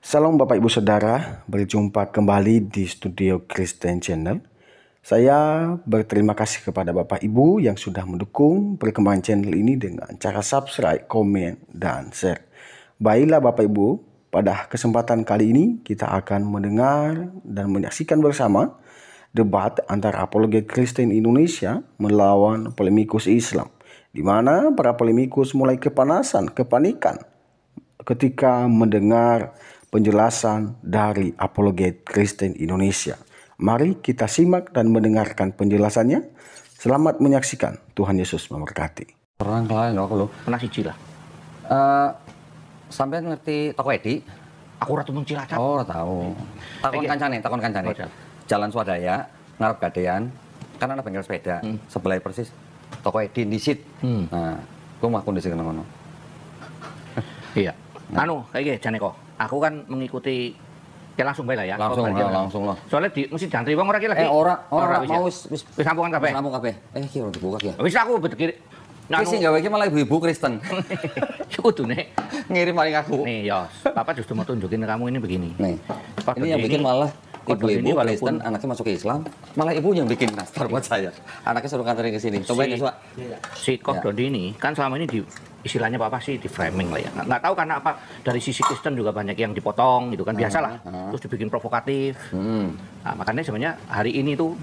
Salam Bapak Ibu Saudara, berjumpa kembali di Studio Kristen Channel. Saya berterima kasih kepada Bapak Ibu yang sudah mendukung perkembangan channel ini dengan cara subscribe, komen, dan share. Baiklah Bapak Ibu, pada kesempatan kali ini kita akan mendengar dan menyaksikan bersama debat antara apologet Kristen Indonesia melawan polemikus Islam, di mana para polemikus mulai kepanikan ketika mendengar penjelasan dari apologet Kristen Indonesia. Mari kita simak dan mendengarkan penjelasannya. Selamat menyaksikan. Tuhan Yesus memberkati. Orang kalian aku lo pernah siji lah. Sampai ngerti toko Edi? Aku ratu mung Cilacap. Oh, tahu. Takon kancane. Jalan Swadaya, ngarep gadean, kan ana bengkel sepeda. Sebelah persis toko Edi disit. Nah, ku mah kondisi kena ngono. Iya. Anu, kayak jane kok. Aku kan mengikuti langsung bae lah ya. Langsung lah. Soalnya mesti jantri wong ora ki lagi. Ora ya. mau wis sampungan kabeh. Sampung kabeh. Ki ora dibuka ki ya. Wis aku bedekir. Ki sing gawe iki malah ibu-ibu Kristen. Kudune Ngirim paling aku. nih, ya, Papa justru mau tunjukin ke kamu ini begini. Nih. Kode Ini yang bikin malah ibu-ibu walaupun Kristen, anaknya masuk ke Islam, malah ibu yang bikin nastar buat saya. Anaknya suruh kantorin ke sini. Cobain ya, Pak. Si Dodi ini kan selama ini istilahnya Papa sih di framing lah ya. Nggak tahu karena apa, dari sisi Kristen juga banyak yang dipotong gitu kan, biasalah. Terus dibikin provokatif. Nah, makanya sebenarnya hari ini tuh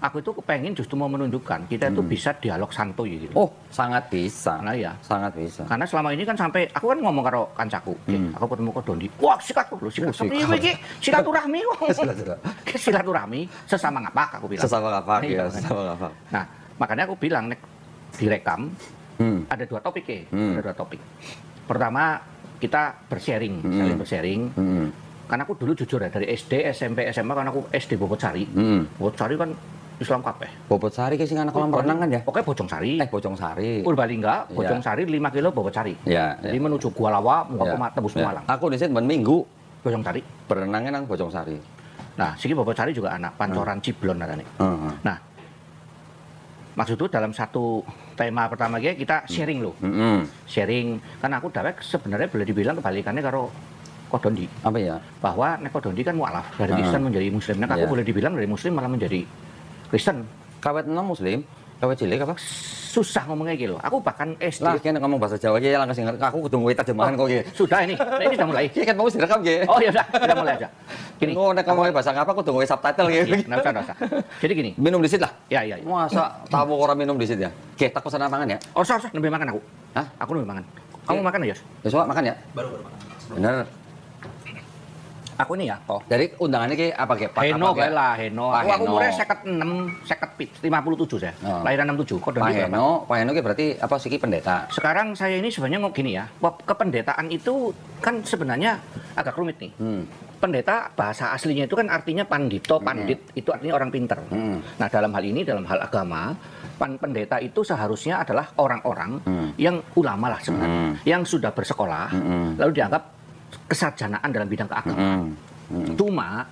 aku itu kepengen justru mau menunjukkan kita itu bisa dialog santuy gitu. Oh, sangat bisa. Nah ya. Sangat bisa. Karena selama ini kan sampai aku kan ngomong karo kancaku, aku ketemu ke Dondi. Wah, silaturahmi kok. Silaturahmi sesama ngapak aku bilang. Sesama ngapak ya, Kan? sesama ngapak. Nah, makanya aku bilang nek direkam ada dua topik ya. Ada dua topik. Pertama, kita bersharing, saling bersharing. Karena aku dulu jujur ya, dari SD, SMP, SMA kan aku SD Bobotsari. Bobotsari kan Islam kabeh. Bobotsari ki sing anak kolam renang kan ya? Pokoknya Bojongsari. Bojongsari. Purbalingga, Bojongsari 5 kilo Bobotsari. Ya. Jadi menuju Gua Lawa, tembus Malang. Aku di sini minggu Bojongsari. berenangnya nang Bojongsari. Nah, siki Bobotsari juga anak Pancoran Ciblon narane. Nah, maksudku dalam satu tema pertama kita sharing loh. Sharing, karena aku dawek sebenarnya boleh dibilang kebalikannya karo Kodondi. Apa ya? Bahwa nek Kodondi kan mualaf dari Kristen menjadi Muslim. Nah, aku boleh dibilang dari Muslim malah menjadi Kristen. Kawet enam Muslim, kawet cilik apa? Susah ngomongnya gitu. Aku bahkan SD. Lah, kene ngomong bahasa Jawa ya langsung aku kudu ngomong terjemahan kok iki. Sudah ini sudah mulai. Iki kan mau direkam nggih. Oh ya sudah mulai aja. Gini. Kok nek ngomong bahasa apa kudu ngomong subtitle nggih. Nggak usah. Jadi gini. Minum disit lah. Ya. Masa tamu orang minum disit ya? Oke, tak pesan mangan ya? Oh, usah, nembe makan aku. Hah? Aku nembe makan. Kamu makan ya, Yos? Besok makan ya? Baru makan. Bener. Aku ini ya, toh. Jadi undangannya ki apa ki? Heno kayak lah, Heno. Pak Aku umurnya 57 saya. Lahiran 67. Kok Pak Heno ki berarti apa sih ki pendeta? Sekarang saya ini sebenarnya mau gini ya. Kependetaan itu kan sebenarnya agak rumit nih. Pendeta bahasa aslinya itu kan artinya pandito, pandit itu artinya orang pinter. Nah, dalam hal ini dalam hal agama, pendeta itu seharusnya adalah orang-orang yang ulama lah sebenarnya, yang sudah bersekolah lalu dianggap kesarjanaan dalam bidang keagamaan. Cuma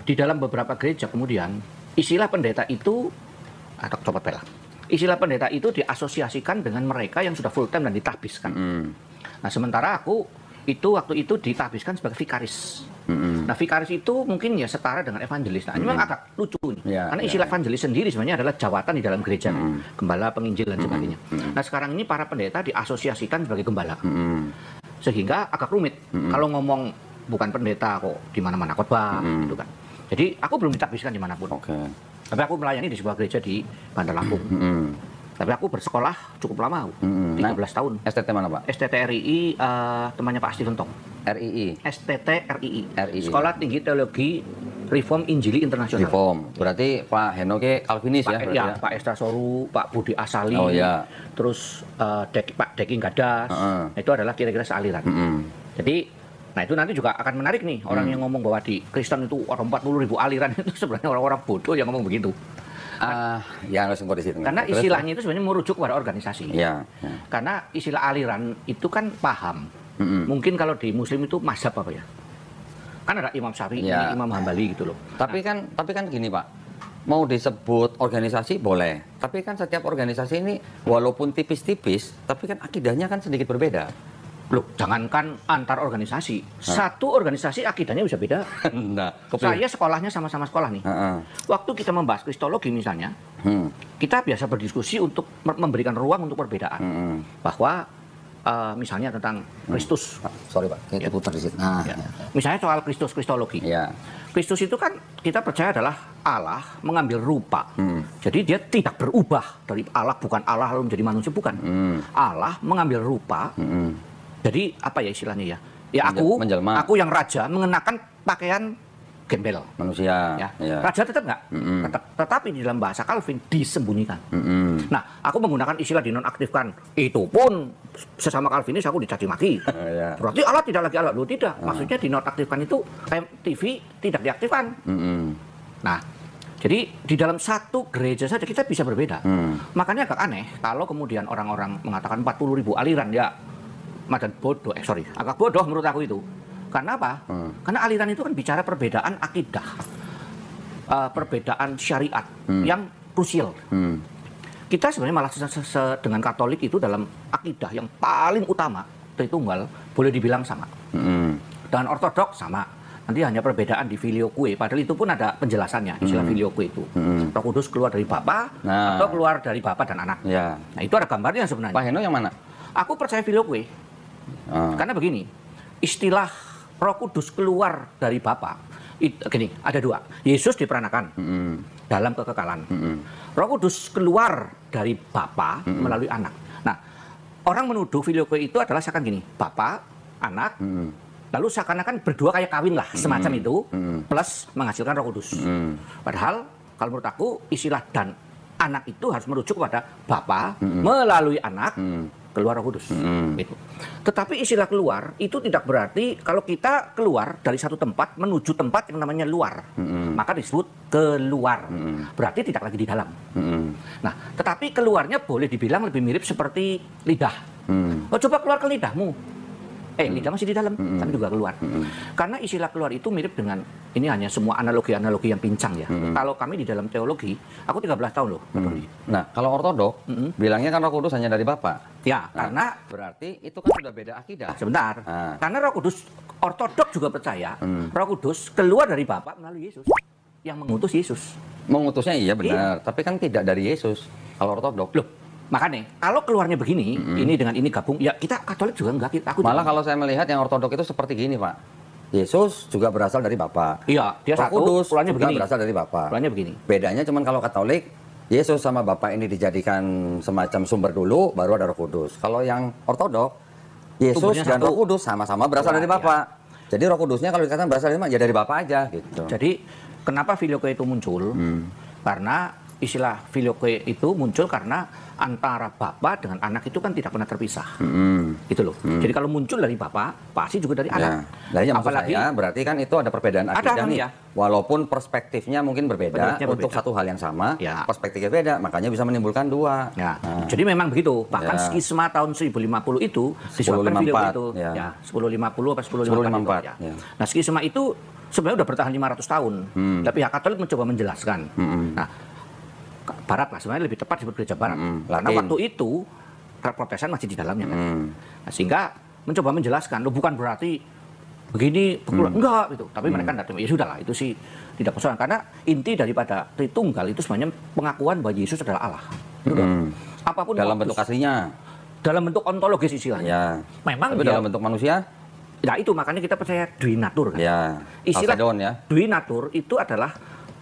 di dalam beberapa gereja kemudian istilah pendeta itu atau coba pelah. Istilah pendeta itu diasosiasikan dengan mereka yang sudah full time dan ditahbiskan. Nah, sementara aku itu waktu itu ditahbiskan sebagai vikaris. Nah, vikaris itu mungkin ya setara dengan evangelis. Nah, ini memang agak lucu nih. Karena istilah evangelis sendiri sebenarnya adalah jawatan di dalam gereja, gembala, penginjil dan sebagainya. Nah, sekarang ini para pendeta diasosiasikan sebagai gembala. Sehingga agak rumit kalau ngomong bukan pendeta kok di mana-mana khotbah gitu kan. Jadi aku belum ditahbiskan dimanapun. Tapi aku melayani di sebuah gereja di Bandar Lampung. Tapi aku bersekolah cukup lama, 13 tahun. STT mana Pak? STT RII, temannya Pak Steven Tong. RII? STT RII. Sekolah Tinggi Teologi Reform Injili Internasional. Reform. Berarti Pak Heno ke Calvinis ya? Ya, Pak Esta Soru, Pak Budi Asali, terus Pak Deki Gadas, itu adalah kira-kira sealiran. Jadi, nah itu nanti juga akan menarik nih, orang yang ngomong bahwa di Kristen itu orang 40.000 aliran itu sebenarnya orang-orang bodoh yang ngomong begitu. Ya harus di situ. Karena istilahnya itu sebenarnya merujuk kepada organisasi. Karena istilah aliran itu kan paham. Mungkin kalau di Muslim itu mazhab apa ya? Kan ada Imam Syafi'i, Imam Hambali gitu loh. Tapi kan gini Pak, mau disebut organisasi boleh, tapi kan setiap organisasi ini walaupun tipis-tipis, tapi kan akidahnya kan sedikit berbeda. Loh, jangankan antar organisasi, satu organisasi akidahnya bisa beda. Nah, Saya sekolahnya sama-sama sekolah nih. Waktu kita membahas kristologi misalnya, kita biasa berdiskusi untuk memberikan ruang untuk perbedaan. Bahwa misalnya tentang Kristus. Sorry Pak, kita putar di situ. Nah, Ya. Misalnya soal Kristus, kristologi. ya. Kristus itu kan kita percaya adalah Allah mengambil rupa. Jadi dia tidak berubah dari Allah, bukan Allah lalu menjadi manusia, bukan. Allah mengambil rupa. Jadi apa ya istilahnya ya? Ya Menjelma. aku yang raja mengenakan pakaian gembel. Manusia. Ya. Ya. Raja tetap nggak? Tetap. Tetapi di dalam bahasa Calvin disembunyikan. Nah, aku menggunakan istilah dinonaktifkan. Itu pun sesama Calvinis aku dicaci maki. Ya. Berarti Allah tidak lagi Allah. Loh, tidak. Maksudnya dinonaktifkan itu kayak TV tidak diaktifkan. Nah, jadi di dalam satu gereja saja kita bisa berbeda. Makanya agak aneh kalau kemudian orang-orang mengatakan 40.000 aliran ya. Madan bodoh, agak bodoh menurut aku itu. Karena apa? Karena aliran itu kan bicara perbedaan akidah, perbedaan syariat yang krusial. Kita sebenarnya malah dengan Katolik itu dalam akidah yang paling utama, Tritunggal, boleh dibilang sama. Dengan Ortodoks sama. Nanti hanya perbedaan di filioque, padahal itu pun ada penjelasannya, istilah filioque itu. Roh Kudus keluar dari Bapa atau keluar dari Bapa dan Anak. Ya. Nah, itu ada gambarnya sebenarnya. Pak Heno yang mana? Aku percaya filioque. Karena begini, istilah Roh Kudus keluar dari Bapa, gini, ada dua. Yesus diperanakan dalam kekekalan. Roh Kudus keluar dari Bapa melalui Anak. Nah, orang menuduh filioque itu adalah seakan gini, Bapa, Anak, lalu seakan-akan berdua kayak kawin lah, semacam itu, plus menghasilkan Roh Kudus. Padahal, kalau menurut aku, istilah dan Anak itu harus merujuk kepada Bapa melalui Anak, keluar Roh Kudus. Gitu. Tetapi istilah keluar itu tidak berarti kalau kita keluar dari satu tempat menuju tempat yang namanya luar, maka disebut keluar. Berarti tidak lagi di dalam. Nah, tetapi keluarnya boleh dibilang lebih mirip seperti lidah. Oh, coba keluar ke lidahmu. Lidah masih di dalam, tapi juga keluar. Karena istilah keluar itu mirip dengan, ini hanya semua analogi-analogi yang pincang ya. Kalau kami di dalam teologi, aku 13 tahun loh. Nah, kalau ortodok, bilangnya kan Roh Kudus hanya dari Bapa. Ya, karena berarti itu kan sudah beda akidah. sebentar. Karena Roh Kudus, ortodok juga percaya, Roh Kudus keluar dari Bapa melalui Yesus. Yang mengutus Yesus. Mengutusnya iya benar, tapi kan tidak dari Yesus. Kalau ortodok. Loh, makanya kalau keluarnya begini, ini dengan ini gabung, ya kita Katolik juga enggak. Malah kalau saya melihat yang ortodok itu seperti gini, Pak. Yesus juga berasal dari Bapa. Iya, dia Roh satu, Kudus keluarnya juga begini. berasal dari Bapa. Keluarnya begini. Bedanya cuman kalau Katolik, Yesus sama Bapa ini dijadikan semacam sumber dulu, baru ada Roh Kudus. Kalau yang ortodok, Yesus Sumbernya dan satu. Roh Kudus sama-sama berasal dari Bapa. Jadi Roh Kudusnya kalau dikatakan berasal dari mana? Ya dari Bapa aja gitu. Jadi kenapa filioque itu muncul? Karena istilah filioque itu muncul karena antara Bapa dengan Anak itu kan tidak pernah terpisah. Gitu loh. Jadi kalau muncul dari Bapa, pasti juga dari Anak. Nah, ya, maksud saya berarti kan itu ada perbedaan akidah nih. Ya. Walaupun perspektifnya mungkin berbeda untuk satu hal yang sama, ya. Perspektifnya beda, makanya bisa menimbulkan dua. Ya. Jadi memang begitu. Bahkan skisma tahun 1050 itu disebabkan filioque itu. Ya, 1050 atau 1054. Ya. Nah, skisma itu sebenarnya udah bertahan 500 tahun. Tapi pihak Katolik mencoba menjelaskan. Nah, Barat lah, sebenarnya lebih tepat disebut gereja Barat. Karena waktu itu Protestan masih di dalamnya kan. Nah, sehingga mencoba menjelaskan, bukan berarti begini, enggak gitu. Tapi mereka tidak, ya sudah lah, itu sih tidak persoalan. Karena inti daripada Tritunggal itu sebenarnya pengakuan bahwa Yesus adalah Allah. Apapun dalam bentuk aslinya. Dalam bentuk ontologis istilahnya. Ya. Memang tapi dalam bentuk manusia? Nah itu makanya kita percaya duinatur kan. Ya. Istilah ya. duinatur itu adalah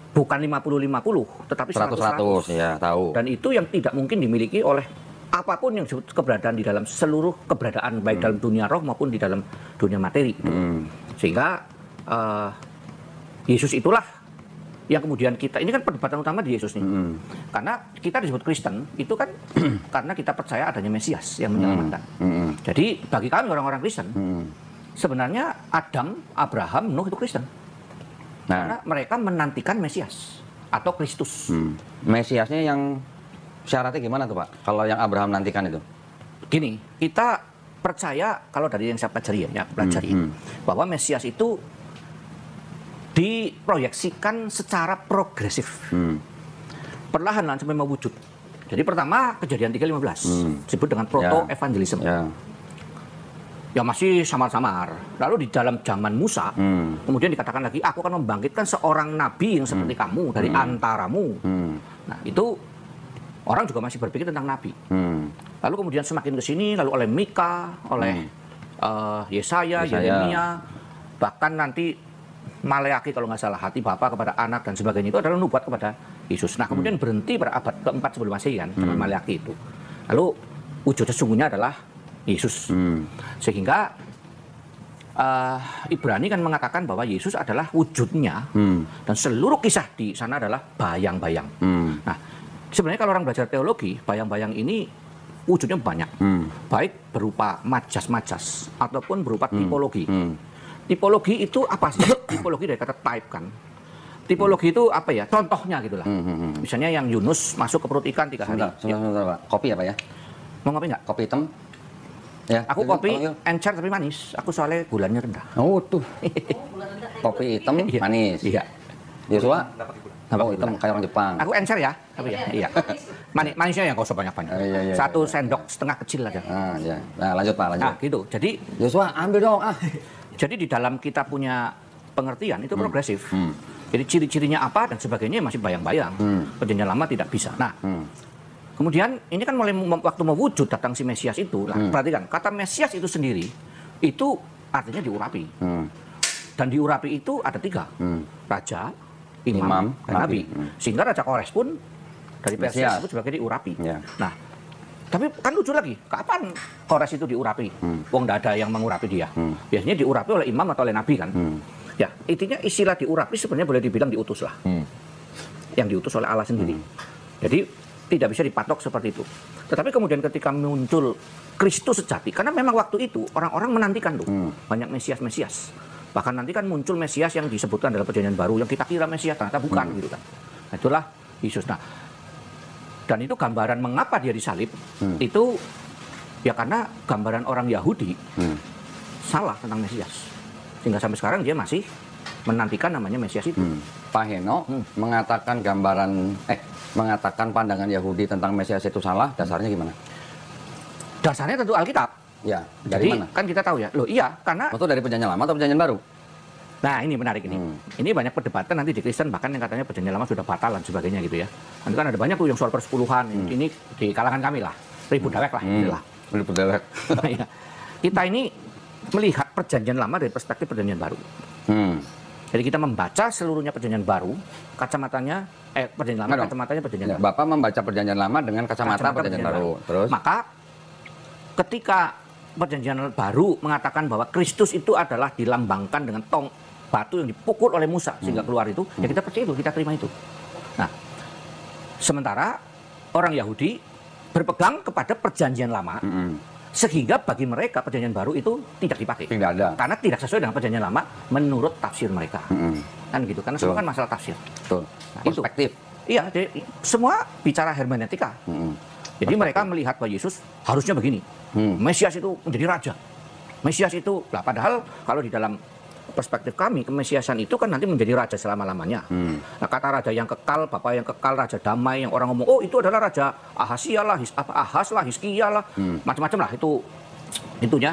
bukan 50-50, tetapi 100-100. Ya, tahu. Dan itu yang tidak mungkin dimiliki oleh apapun yang disebut keberadaan di dalam seluruh keberadaan, baik dalam dunia roh maupun di dalam dunia materi. Sehingga Yesus itulah yang kemudian kita, ini kan perdebatan utama di Yesus nih. Karena kita disebut Kristen, itu kan karena kita percaya adanya Mesias yang menyelamatkan. Jadi bagi kami orang-orang Kristen, sebenarnya Adam, Abraham, Nuh itu Kristen. Karena mereka menantikan Mesias atau Kristus. Mesiasnya yang syaratnya gimana tuh Pak? Kalau yang Abraham nantikan itu? Gini, kita percaya kalau dari yang saya pelajari bahwa Mesias itu diproyeksikan secara progresif. Perlahan-lahan sampai mewujud. Jadi pertama kejadian 3:15 disebut dengan proto-evangelism. Ya masih samar-samar. Lalu di dalam zaman Musa, kemudian dikatakan lagi, aku akan membangkitkan seorang nabi yang seperti kamu dari antaramu. Nah itu orang juga masih berpikir tentang nabi. Lalu kemudian semakin ke sini, lalu oleh Mika, oleh Yesaya, Yeremia, bahkan nanti Maleaki kalau nggak salah, hati Bapa kepada anak dan sebagainya itu adalah nubuat kepada Yesus. Nah kemudian berhenti pada abad keempat sebelum Masehi kan, zaman Maleaki itu. Lalu wujud sesungguhnya adalah Yesus. Sehingga Ibrani kan mengatakan bahwa Yesus adalah wujudnya dan seluruh kisah di sana adalah bayang-bayang. Nah, sebenarnya kalau orang belajar teologi, bayang-bayang ini wujudnya banyak. Baik berupa majas-majas ataupun berupa tipologi. Tipologi itu apa sih? Tipologi dari kata type kan. Tipologi itu apa ya? Contohnya gitulah. Misalnya yang Yunus masuk ke perut ikan 3 hari. Sebentar, Pak. Kopi apa ya? Mau ngopi nggak? Kopi hitam. Ya. Aku kopi encer tapi manis. Aku soalnya gulanya rendah. Oh tuh. Kopi hitam manis. Iya. Yosua? Oh hitam kayak orang Jepang. Aku encer ya, tapi ya. Iya. Manisnya yang gak usah banyak-banyak. Iya. 1 sendok setengah kecil aja. Iya. Nah, lanjut Pak, lanjut. Nah, gitu. Jadi Yosua, ambil dong. Jadi di dalam kita punya pengertian itu progresif. Jadi ciri-cirinya apa dan sebagainya masih bayang-bayang. Perjanjian lama tidak bisa. Nah, kemudian ini kan mulai waktu mewujud datang si Mesias itu. Nah, perhatikan, kata Mesias itu sendiri itu artinya diurapi. Dan diurapi itu ada 3. Raja, imam, dan nabi. Sehingga Raja Kores pun dari Persia itu sebagai diurapi. Nah, tapi kan lucu lagi, kapan Kores itu diurapi? Wong tidak ada yang mengurapi dia. Biasanya diurapi oleh imam atau oleh nabi kan. Ya, intinya istilah diurapi sebenarnya boleh dibilang diutus lah. Yang diutus oleh Allah sendiri. Jadi tidak bisa dipatok seperti itu. Tetapi kemudian ketika muncul Kristus sejati, karena memang waktu itu orang-orang menantikan tuh banyak Mesias. Bahkan nanti kan muncul Mesias yang disebutkan dalam perjanjian baru yang kita kira Mesias ternyata bukan gitu kan. Nah, itulah Yesus. Nah, dan itu gambaran mengapa dia disalib itu ya karena gambaran orang Yahudi salah tentang Mesias. Sehingga sampai sekarang dia masih menantikan namanya Mesias itu. Pak Heno mengatakan mengatakan pandangan Yahudi tentang Mesias itu salah, dasarnya gimana? Dasarnya tentu Alkitab. Ya, dari Jadi mana? kan kita tahu ya. Loh iya, karena Itu dari perjanjian lama atau perjanjian baru? nah ini menarik ini. Ini banyak perdebatan nanti di Kristen bahkan yang katanya perjanjian lama sudah batal dan sebagainya gitu ya. Nanti kan ada banyak tuh yang soal persepuluhan. Ini di kalangan kami lah. Ribut dewek lah. Inilah. Ribut dewek. Iya. Kita ini melihat perjanjian lama dari perspektif perjanjian baru. Jadi kita membaca seluruhnya perjanjian baru, kacamatanya perjanjian lama, kacamatanya perjanjian baru. Bapak membaca perjanjian lama dengan kacamata perjanjian baru. Terus? Maka ketika perjanjian baru mengatakan bahwa Kristus itu adalah dilambangkan dengan batu yang dipukul oleh Musa sehingga keluar itu, ya kita percaya itu, kita terima itu. Nah, sementara orang Yahudi berpegang kepada perjanjian lama, sehingga bagi mereka perjanjian baru itu tidak dipakai. Tidak ada. Karena tidak sesuai dengan perjanjian lama menurut tafsir mereka. Kan gitu, karena semua kan masalah tafsir. Betul. Nah, Perspektif. Iya, jadi semua bicara hermeneutika. Jadi mereka melihat bahwa Yesus harusnya begini. Mesias itu menjadi raja. Mesias itu, lah padahal kalau di dalam perspektif kami, kemesiasan itu kan nanti menjadi raja selama-lamanya. Nah, kata raja yang kekal, Bapa yang kekal, raja damai, yang orang ngomong, oh itu adalah raja Ahasia lah, Ahas lah, Hizkia lah, macam-macam lah itu intinya.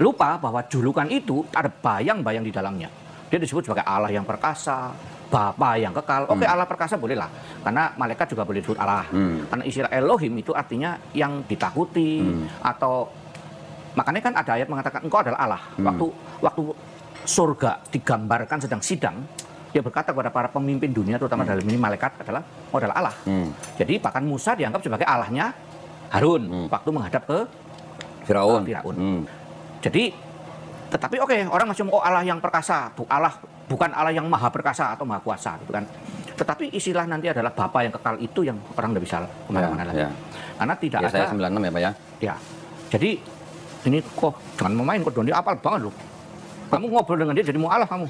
Lupa bahwa julukan itu ada bayang-bayang di dalamnya. Dia disebut sebagai Allah yang perkasa, Bapa yang kekal. Oke, Allah perkasa boleh lah, karena malaikat juga boleh disebut Allah. Karena istilah Elohim itu artinya yang ditakuti atau makanya kan ada ayat mengatakan engkau adalah Allah. Waktu surga digambarkan sedang sidang, dia berkata kepada para pemimpin dunia, terutama dalam ini malaikat adalah Allah. Jadi bahkan Musa dianggap sebagai Allahnya Harun waktu menghadap ke Firaun. Jadi, tetapi oke, orang masih ngomong Allah yang perkasa, bukan Allah yang maha perkasa atau maha kuasa, gitu kan. Tetapi istilah nanti adalah Bapa yang kekal itu yang orang tidak bisa kemana-mana lagi. Karena tidak ada. Saya 96 ya Pak ya. Ya, jadi ini kok jangan memain kok Doni apal banget loh. Kamu ngobrol dengan dia jadi mau Allah kamu.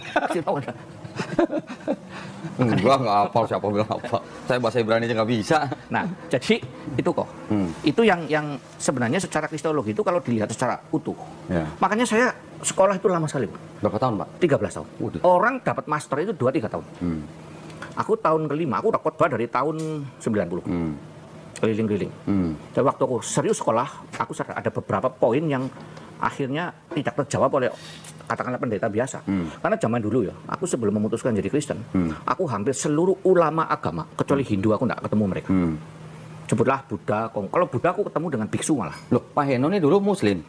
Enggak hafal, siapa bilang hafal. Saya bahasa Ibrani aja nggak bisa. Nah, jadi itu kok. Itu yang sebenarnya secara kristologi itu kalau dilihat secara utuh. Ya. Makanya saya sekolah itu lama sekali. Berapa tahun Pak? 13 tahun. Udah. Orang dapat master itu 2-3 tahun. Aku tahun kelima, aku udah khotbah dari tahun 90. Keliling-keliling. Dan waktu aku serius sekolah, aku sadar ada beberapa poin yang akhirnya tidak terjawab oleh katakanlah pendeta biasa. Karena zaman dulu ya, aku sebelum memutuskan jadi Kristen, aku hampir seluruh ulama agama, kecuali Hindu aku nggak ketemu mereka. Sebutlah Buddha, kalau Buddha aku ketemu dengan biksu malah. Loh, Pak Heno ini dulu Muslim.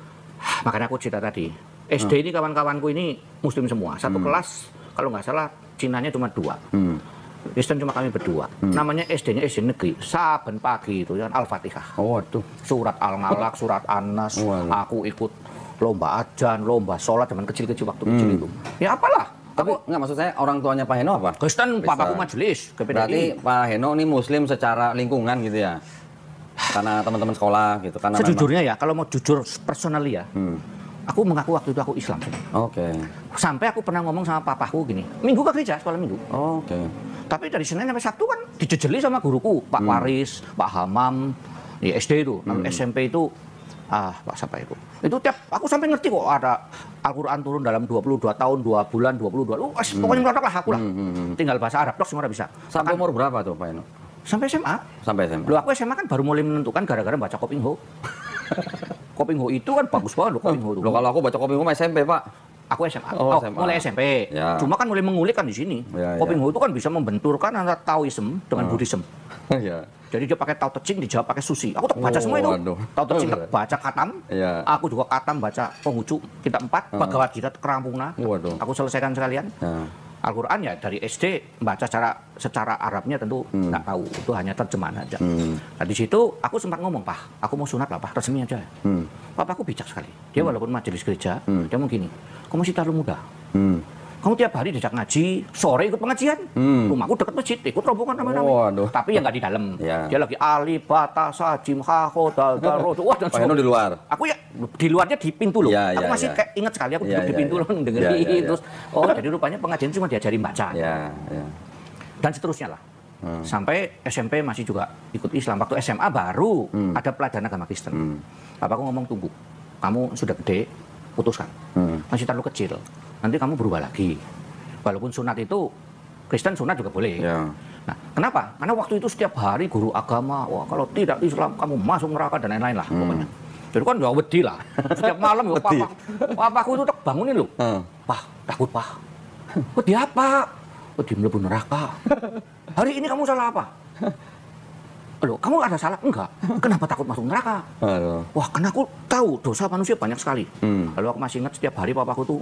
Makanya aku cerita tadi, SD ini kawan-kawanku ini Muslim semua. Satu kelas, kalau nggak salah, Cinanya cuma 2. Kristen cuma kami berdua. Namanya SD-nya SD negeri. Saben pagi itu kan Al-Fatihah. Oh, waduh. Surat Al-Nalaq, surat An-Nas. Aku ikut lomba ajan, lomba sholat zaman kecil-kecil waktu kecil itu. Ya apalah. Tapi nggak, maksud saya orang tuanya Pak Heno apa? Kristen, papaku majelis. Berarti Pak Heno ini Muslim secara lingkungan gitu ya? Karena teman-teman sekolah gitu. Karena sejujurnya ya, kalau mau jujur personally ya, aku mengaku waktu itu aku Islam. Oke. Sampai aku pernah ngomong sama papaku gini, Minggu ke gereja, sekolah Minggu. Oke. Tapi dari Senin sampai Sabtu kan dijejeli sama guruku, Pak Waris, Pak Hamam, di SD itu, SMP itu, Pak siapa itu? Itu tiap, aku sampai ngerti kok ada Al-Quran turun dalam 22 tahun, 2 bulan, 22. Pokoknya merotok lah aku lah. Tinggal bahasa Arab dok semua udah bisa. Sampai umur berapa tuh Pak Heno? Sampai SMA. Sampai SMA. Loh aku SMA kan baru mulai menentukan gara-gara baca Kopingho. Kopingho itu kan bagus banget loh Kopingho itu. Loh, kalau aku baca Kopingho SMP Pak. Aku SMA. Oh, SMA. Mulai SMP. Ya. Cuma kan mulai mengulik kan di sini. Ya, Kopingho itu kan bisa membenturkan antara Taoism dengan Buddhism. Iya. Jadi dia pakai Tao Te Ching, dijawab pakai Susi. Aku tak baca semua itu. Waduh. Tao Te Ching tak baca Katam. Iya. Aku juga Katam baca Konghucu kitab 4, Bhagavad Gita Kerampungna. Waduh. Aku selesaikan sekalian. Ya. Al-Quran ya dari SD baca secara Arabnya tentu nggak tahu, itu hanya terjemahan aja. Nah di situ aku sempat ngomong, Pak, aku mau sunat lah Pak, resmi aja. Papaku bijak sekali. Dia walaupun majelis gereja, dia mau gini, kamu masih terlalu muda. Kamu tiap hari diajak ngaji, sore ikut pengajian. Rumahku dekat masjid, ikut rombongan ramai-ramai. Waduh. Tapi ya nggak di dalam. Ya. Dia lagi alif, bata, sajim, ha, kho, dal, dal, ro. Wah, dan Pak Heno di luar. Aku ya di luarnya di pintu loh. Ya, aku ya, masih ya. kayak ingat sekali aku Ya, duduk di ya, pintu ya. loh dengerin Ya, ya, ya. terus. Oh, jadi rupanya pengajian cuma diajarin baca. Ya, ya. Dan seterusnya lah. Sampai SMP masih juga ikut Islam. Waktu SMA baru ada pelajaran agama Kristen. Bapakku ngomong, tunggu, kamu sudah gede, putuskan. Masih terlalu kecil, nanti kamu berubah lagi. Walaupun sunat itu, Kristen sunat juga boleh. Ya. Nah, kenapa? Karena waktu itu setiap hari guru agama, wah kalau tidak Islam kamu masuk neraka dan lain-lain lah pokoknya. Jadi kan udah wedi lah. Setiap malam ya papaku itu tak bangunin loh. Pak, takut Pak. Wedi apa? Wedi mlebu neraka. Hari ini kamu salah apa? Loh, kamu ada salah? Enggak. Kenapa takut masuk neraka? Aduh. Wah, karena aku tahu dosa manusia banyak sekali. Lalu aku masih ingat setiap hari papaku tuh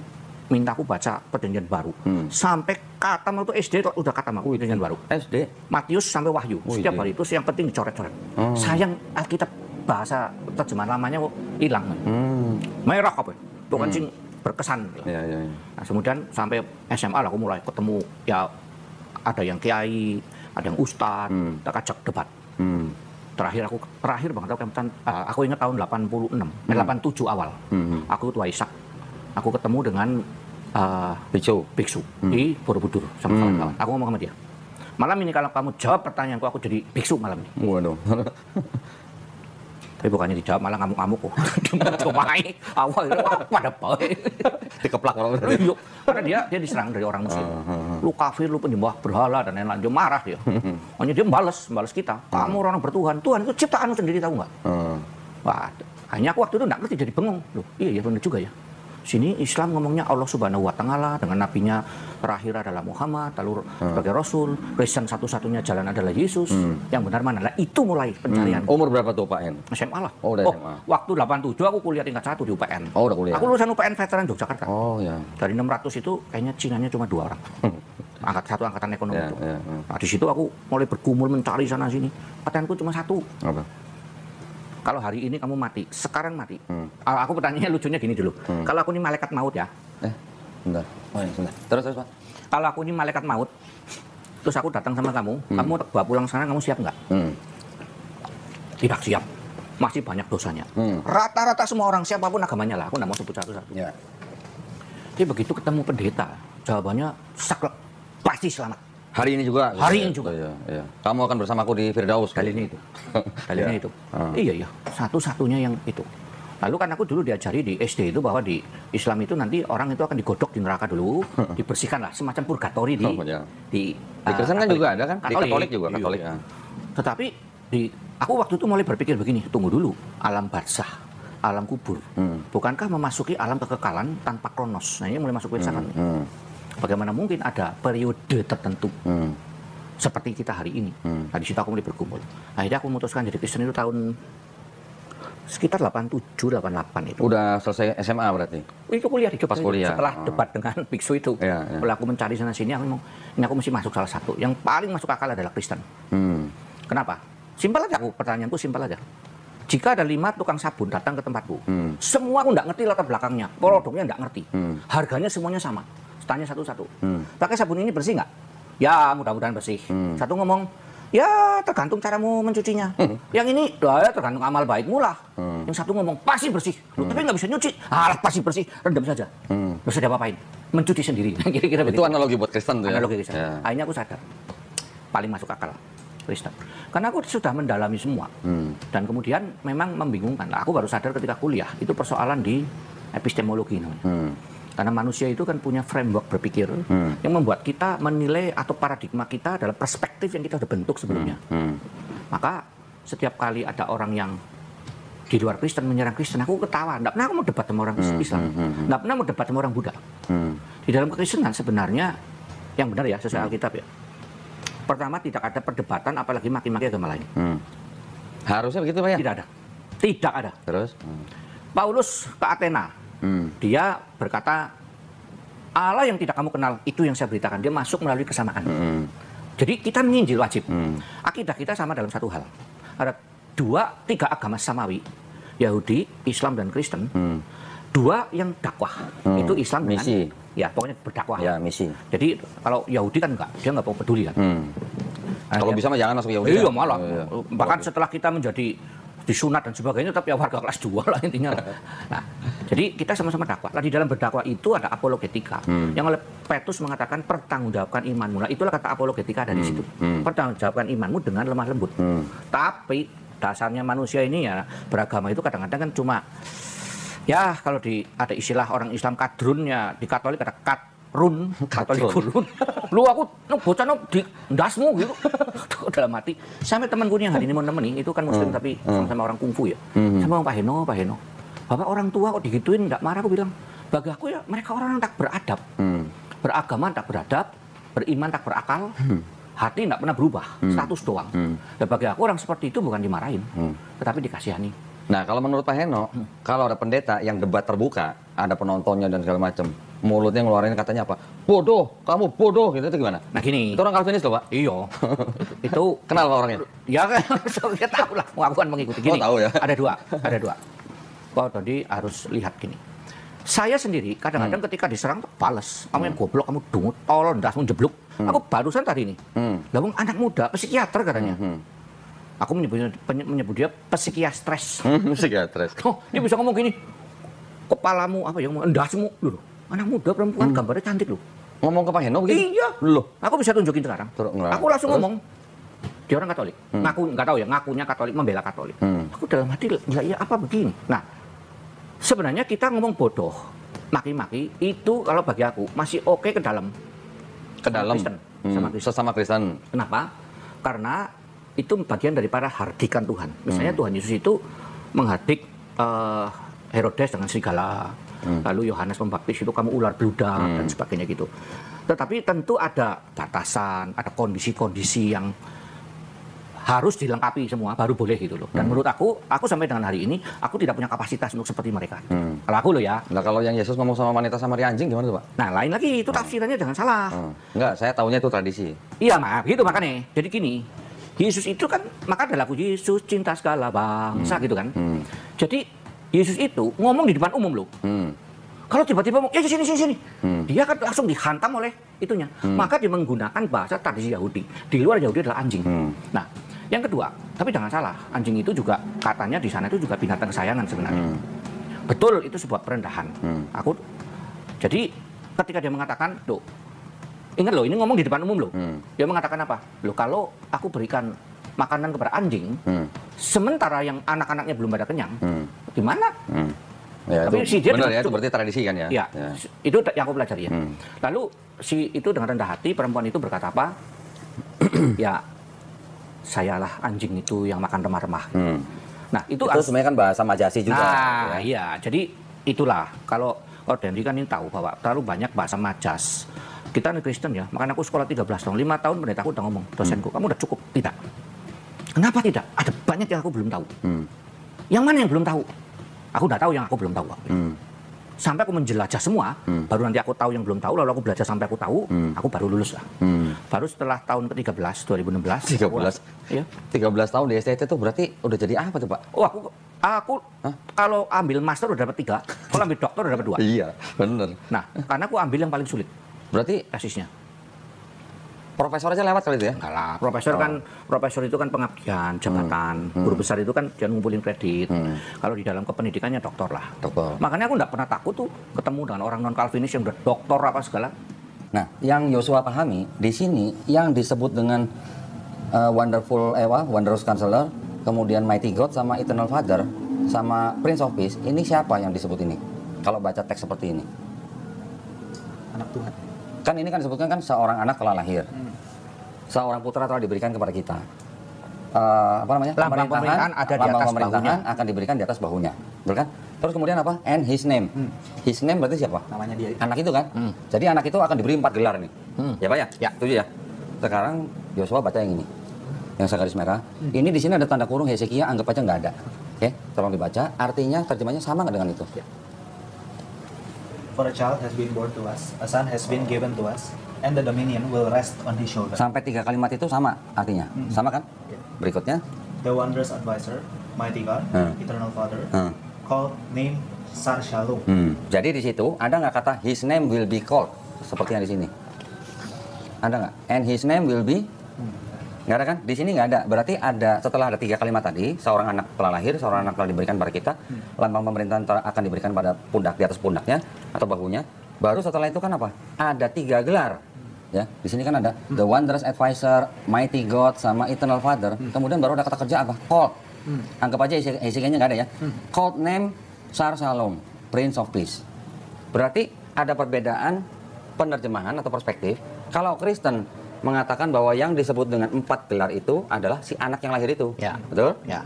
minta aku baca perjanjian baru. Sampai katam waktu SD udah katam aku perjanjian baru. SD? Matius sampai Wahyu. Setiap hari itu yang penting dicoret-coret. Sayang Alkitab bahasa terjemahan lamanya kok hilang. Merah apa? Itu kan sing berkesan. Ya, ya, ya. Nah, kemudian sampai SMA lah aku mulai ketemu ya ada yang kiai, ada yang ustadz, tak ajak debat. Terakhir banget aku ingat tahun 86, 87 awal. Aku tua Isak. Aku ketemu dengan biksu di Borobudur sama kawan-kawan. Aku ngomong sama dia, malam ini kalau kamu jawab pertanyaanku, aku jadi biksu malam ini. Waduh. Tapi bukannya dijawab, malah ngamuk-ngamuk kok. Cumai, awal pada baik. Dikeplak orang tadi. Karena dia diserang dari orang muslim. Lu kafir, lu penyembah berhala dan lain-lain. Dia marah dia. Hanya dia balas kita. Kamu orang bertuhan. Tuhan itu ciptaanmu sendiri, tahu nggak? Wah, hanya aku waktu itu nggak ngerti, jadi bengong. Loh, iya benar juga ya. Sini Islam ngomongnya Allah Subhanahu wa Ta'ala, dengan nabinya terakhir adalah Muhammad, lalu sebagai Rasul. Kristen satu-satunya jalan adalah Yesus. Yang benar mana? Nah, itu mulai pencarian. Umur berapa tuh Pak Hen? SMA lah. Oh, udah SMA. Waktu 87 aku kuliah tingkat 1 di UPN. Oh, udah kuliah. Aku lulusan UPN Veteran Yogyakarta. Oh, ya. Dari 600 itu kayaknya Cinanya cuma 2 orang. Satu angkatan ekonomi Ya, itu. ya, ya. Nah, di situ aku mulai bergumul mencari sana sini. Patenku cuma 1. Apa? Kalau hari ini kamu mati, sekarang mati. Aku pertanyaannya lucunya gini dulu. Kalau aku ini malaikat maut ya. Bentar. Oh, ya, bentar. Terus Pak. Kalau aku ini malaikat maut, terus aku datang sama kamu, kamu bawa pulang sana, kamu siap nggak? Tidak siap. Masih banyak dosanya. Rata-rata semua orang, siapapun agamanya lah. Aku nggak mau sebut satu-satu. Ya. Tapi begitu ketemu pendeta, jawabannya saklek, pasti selamat. Hari ini juga? Hari ini juga. Iya, iya. Kamu akan bersamaku di Firdaus. Kali ini itu. Kalinya itu. Iya, satu-satunya yang itu. Lalu kan aku dulu diajari di SD itu bahwa di Islam itu nanti orang itu akan digodok di neraka dulu, dibersihkan lah, semacam purgatori di Kristen kan juga ada kan? Di Katolik juga, Iya. Katolik. Tetapi aku waktu itu mulai berpikir begini, tunggu dulu, alam barzah alam kubur. Bukankah memasuki alam kekekalan tanpa kronos? Nah, ini mulai masuk filsafat nih. Bagaimana mungkin ada periode tertentu seperti kita hari ini? Nah, di situ aku mulai bergumul. Akhirnya aku memutuskan jadi Kristen itu tahun sekitar 87, 88 itu. Udah selesai SMA berarti? Itu kuliah di Jogja. Pas kuliah. Setelah debat dengan biksu itu. Kalau aku mencari sana-sini, aku ngomong, ini aku mesti masuk salah satu. Yang paling masuk akal adalah Kristen. Kenapa? Simpel aja, pertanyaanku simpel aja. Jika ada 5 tukang sabun datang ke tempatku, semua aku nggak ngerti latar belakangnya, produknya nggak ngerti, harganya semuanya sama. Tanya satu-satu, pakai sabun ini bersih nggak? Ya mudah-mudahan bersih. Satu ngomong, ya tergantung caramu mencucinya. Yang ini, ya tergantung amal baikmu lah. Yang satu ngomong, pasti bersih. Loh, tapi nggak bisa nyuci. Alah, pasti bersih, rendam saja. Bisa diapa-apain? Mencuci sendiri. Kira-kira itu analogi buat Kristen tuh ya? Analogi Kristen. Akhirnya aku sadar, paling masuk akal Kristen. Karena aku sudah mendalami semua. Dan kemudian memang membingungkan. Nah, aku baru sadar ketika kuliah, itu persoalan di epistemologi namanya. Karena manusia itu kan punya framework berpikir yang membuat kita menilai atau paradigma kita adalah perspektif yang kita sudah bentuk sebelumnya. Maka setiap kali ada orang yang di luar Kristen menyerang Kristen, aku ketawa. Nggak pernah aku mau debat sama orang Islam. Nggak pernah mau debat sama orang Buddha. Di dalam kekristenan sebenarnya, yang benar ya, sesuai Alkitab ya. Pertama, tidak ada perdebatan, apalagi maki-maki agama lain. Harusnya begitu Pak ya? Tidak ada. Tidak ada. Terus? Paulus ke Athena. Dia berkata, Allah yang tidak kamu kenal, itu yang saya beritakan. Dia masuk melalui kesamaan. Jadi kita menginjil wajib. Akidah kita sama dalam satu hal. Ada 2-3 agama samawi, Yahudi, Islam, dan Kristen. 2 yang dakwah. Itu Islam dengan misi. Ya, pokoknya berdakwah. Ya, misi. Jadi kalau Yahudi kan enggak, dia enggak mau peduli kan. Kalau bisa mah jangan masuk Yahudi. Iya, malah. Bahkan setelah kita menjadi disunat dan sebagainya, tapi ya warga kelas 2 lah intinya. Nah, jadi kita sama-sama dakwah. Nah, di dalam berdakwah itu ada apologetika. Yang oleh Petrus mengatakan pertanggungjawabkan imanmu. Nah, itulah kata apologetika dari situ. Pertanggungjawabkan imanmu dengan lemah lembut. Tapi dasarnya manusia ini ya beragama itu kadang-kadang kan cuma ya kalau ada istilah orang Islam kadrunnya, di Katolik ada katrun, Katolik kurun. Lu aku bocah di ndasmu gitu. Dalam hati. Sampai temanku yang hari ini mau nemeni, itu kan muslim tapi sama-sama orang kungfu ya. Sama Pak Heno. Bapak orang tua kok digituin enggak marah, aku bilang. Bagi aku ya mereka orang yang tak beradab. Beragama tak beradab, beriman tak berakal. Hati enggak pernah berubah, status doang. Dan bagi aku orang seperti itu bukan dimarahin, tetapi dikasihani. Nah, kalau menurut Pak Heno, kalau ada pendeta yang debat terbuka, ada penontonnya dan segala macam, mulutnya ngeluarin katanya apa? Bodoh, kamu bodoh, gitu, itu gimana? Nah gini. Itu orang Calvinis loh, Pak? Iya. Itu kenal Pak orangnya? Ya kan, saya tahu lah. Aku kan mengikuti gini. Oh, tahu ya? Ada dua. Kau tadi harus lihat gini. Saya sendiri kadang-kadang ketika diserang tuh pales. Kamu yang goblok, kamu dungut, tolol, ndasmu jeblok. Aku barusan tadi nih. Lah anak muda, psikiater katanya. Aku menyebut dia psikiatres. Psikiatres. Oh, dia bisa ngomong gini. Kepalamu apa yang endasmu dulu. Anak muda perempuan gambarnya cantik loh. Ngomong ke Pak Heno begitu? Iya. Loh. Aku bisa tunjukin sekarang. Aku langsung ngomong. Dia orang Katolik. Ngaku nggak tahu ya, ngakunya Katolik, membela Katolik. Aku dalam hati, ya apa begini. Nah, sebenarnya kita ngomong bodoh, maki-maki itu kalau bagi aku masih oke ke dalam Kristen, sesama Kristen. Kenapa? Karena itu bagian daripada hardikan Tuhan. Misalnya Tuhan Yesus itu menghardik Herodes dengan serigala. Lalu Yohanes Pembaptis itu kamu ular beludak dan sebagainya gitu. Tetapi tentu ada batasan, ada kondisi-kondisi yang harus dilengkapi semua baru boleh gitu loh. Dan menurut aku sampai dengan hari ini aku tidak punya kapasitas untuk seperti mereka. Kalau aku loh ya. Nah, kalau yang Yesus ngomong sama wanita Samaria anjing gimana tuh, Pak? Nah, lain lagi itu tafsirannya jangan salah. Enggak, saya tahunya itu tradisi. Iya, gitu makanya. Jadi gini, Yesus itu kan, maka ada lagu Yesus cinta segala bangsa gitu kan. Jadi Yesus itu ngomong di depan umum loh. Kalau tiba-tiba ngomong, ya sini. Dia kan langsung dihantam oleh itunya. Maka dia menggunakan bahasa tradisi Yahudi. Di luar Yahudi adalah anjing. Nah, yang kedua, tapi jangan salah, anjing itu juga katanya di sana itu juga binatang kesayangan sebenarnya. Betul, itu sebuah perendahan. Jadi ketika dia mengatakan, loh, ingat loh, ini ngomong di depan umum loh. Dia mengatakan apa? Loh, kalau aku berikan makanan kepada anjing, sementara yang anak-anaknya belum pada kenyang, gimana? Ya, tapi si dia benar ya, itu berarti tradisi kan ya? Ya, itu yang aku pelajari ya. Lalu si itu dengan rendah hati, perempuan itu berkata apa? Ya, sayalah anjing itu yang makan remah-remah. Nah, itu sebenarnya kan bahasa Majasi juga. Nah, iya. Jadi itulah kalau Dendy kan ini tahu bahwa terlalu banyak bahasa Majas. Kita nih Kristen ya, makanya aku sekolah 13 tahun. 5 tahun pendetaku udah ngomong, dosenku, kamu udah cukup. Tidak. Kenapa tidak? Ada banyak yang aku belum tahu. Yang mana yang belum tahu? Aku udah tahu yang aku belum tahu. Sampai aku menjelajah semua, baru nanti aku tahu yang belum tahu, lalu aku belajar sampai aku tahu, aku baru lulus lah. Baru setelah tahun ke-13, 2016. 13? Iya. 13 tahun di STT itu berarti udah jadi apa tuh, Pak? Oh, aku kalau ambil master udah dapat 3, kalau ambil doktor udah dapat 2. Iya, bener. Nah, karena aku ambil yang paling sulit. Berarti tesisnya. Profesor aja lewat kali itu ya? Enggak lah, profesor itu kan pengabdian, jabatan. Guru besar itu kan dia ngumpulin kredit. Kalau di dalam kependidikannya doktor lah. Doktor. Makanya aku nggak pernah takut tuh ketemu dengan orang non Calvinis yang udah doktor apa segala. Nah, yang Yosua pahami di sini yang disebut dengan Wondrous Counselor, kemudian Mighty God sama Eternal Father sama Prince of Peace, ini siapa yang disebut ini? Kalau baca teks seperti ini. Anak Tuhan. Kan ini kan disebutkan kan seorang anak telah lahir. Seorang putra telah diberikan kepada kita. Apa namanya? Lambang pemerintahan ada di atas bahunya. Akan diberikan di atas bahunya. Betul kan? Terus kemudian apa? And his name. His name berarti siapa? Namanya dia. Anak itu kan? Jadi anak itu akan diberi 4 gelar nih. Ya Pak ya? Ya. Setuju ya? Sekarang Yosua baca yang ini. Yang saya garis merah. Ini di sini ada tanda kurung Hezekia, anggap aja nggak ada. Oke, tolong dibaca. Artinya terjemahnya sama nggak dengan itu? Ya. For a child has been born to us, a son has been given to us, and the dominion will rest on his shoulder. Sampai 3 kalimat itu sama artinya. Sama kan? Ya. Berikutnya. The wondrous advisor, mighty God, eternal Father, called name Sar Shalom. Jadi di situ ada nggak kata his name will be called seperti yang di sini? Ada nggak? And his name will be? Nggak ada kan? Di sini nggak ada. Berarti ada setelah ada 3 kalimat tadi, seorang anak telah lahir, seorang anak telah diberikan pada kita, lambang pemerintahan akan diberikan pada pundak, di atas pundaknya atau bahunya. Baru setelah itu kan apa? Ada 3 gelar. Ya, di sini kan ada the wondrous advisor, mighty God, sama eternal Father. Kemudian baru ada kata kerja apa? Called. Anggap aja Hezekiah-nya nggak ada ya. Called name Sar Shalom, Prince of Peace. Berarti ada perbedaan penerjemahan atau perspektif. Kalau Kristen mengatakan bahwa yang disebut dengan 4 gelar itu adalah si anak yang lahir itu. Ya. Betul? Ya.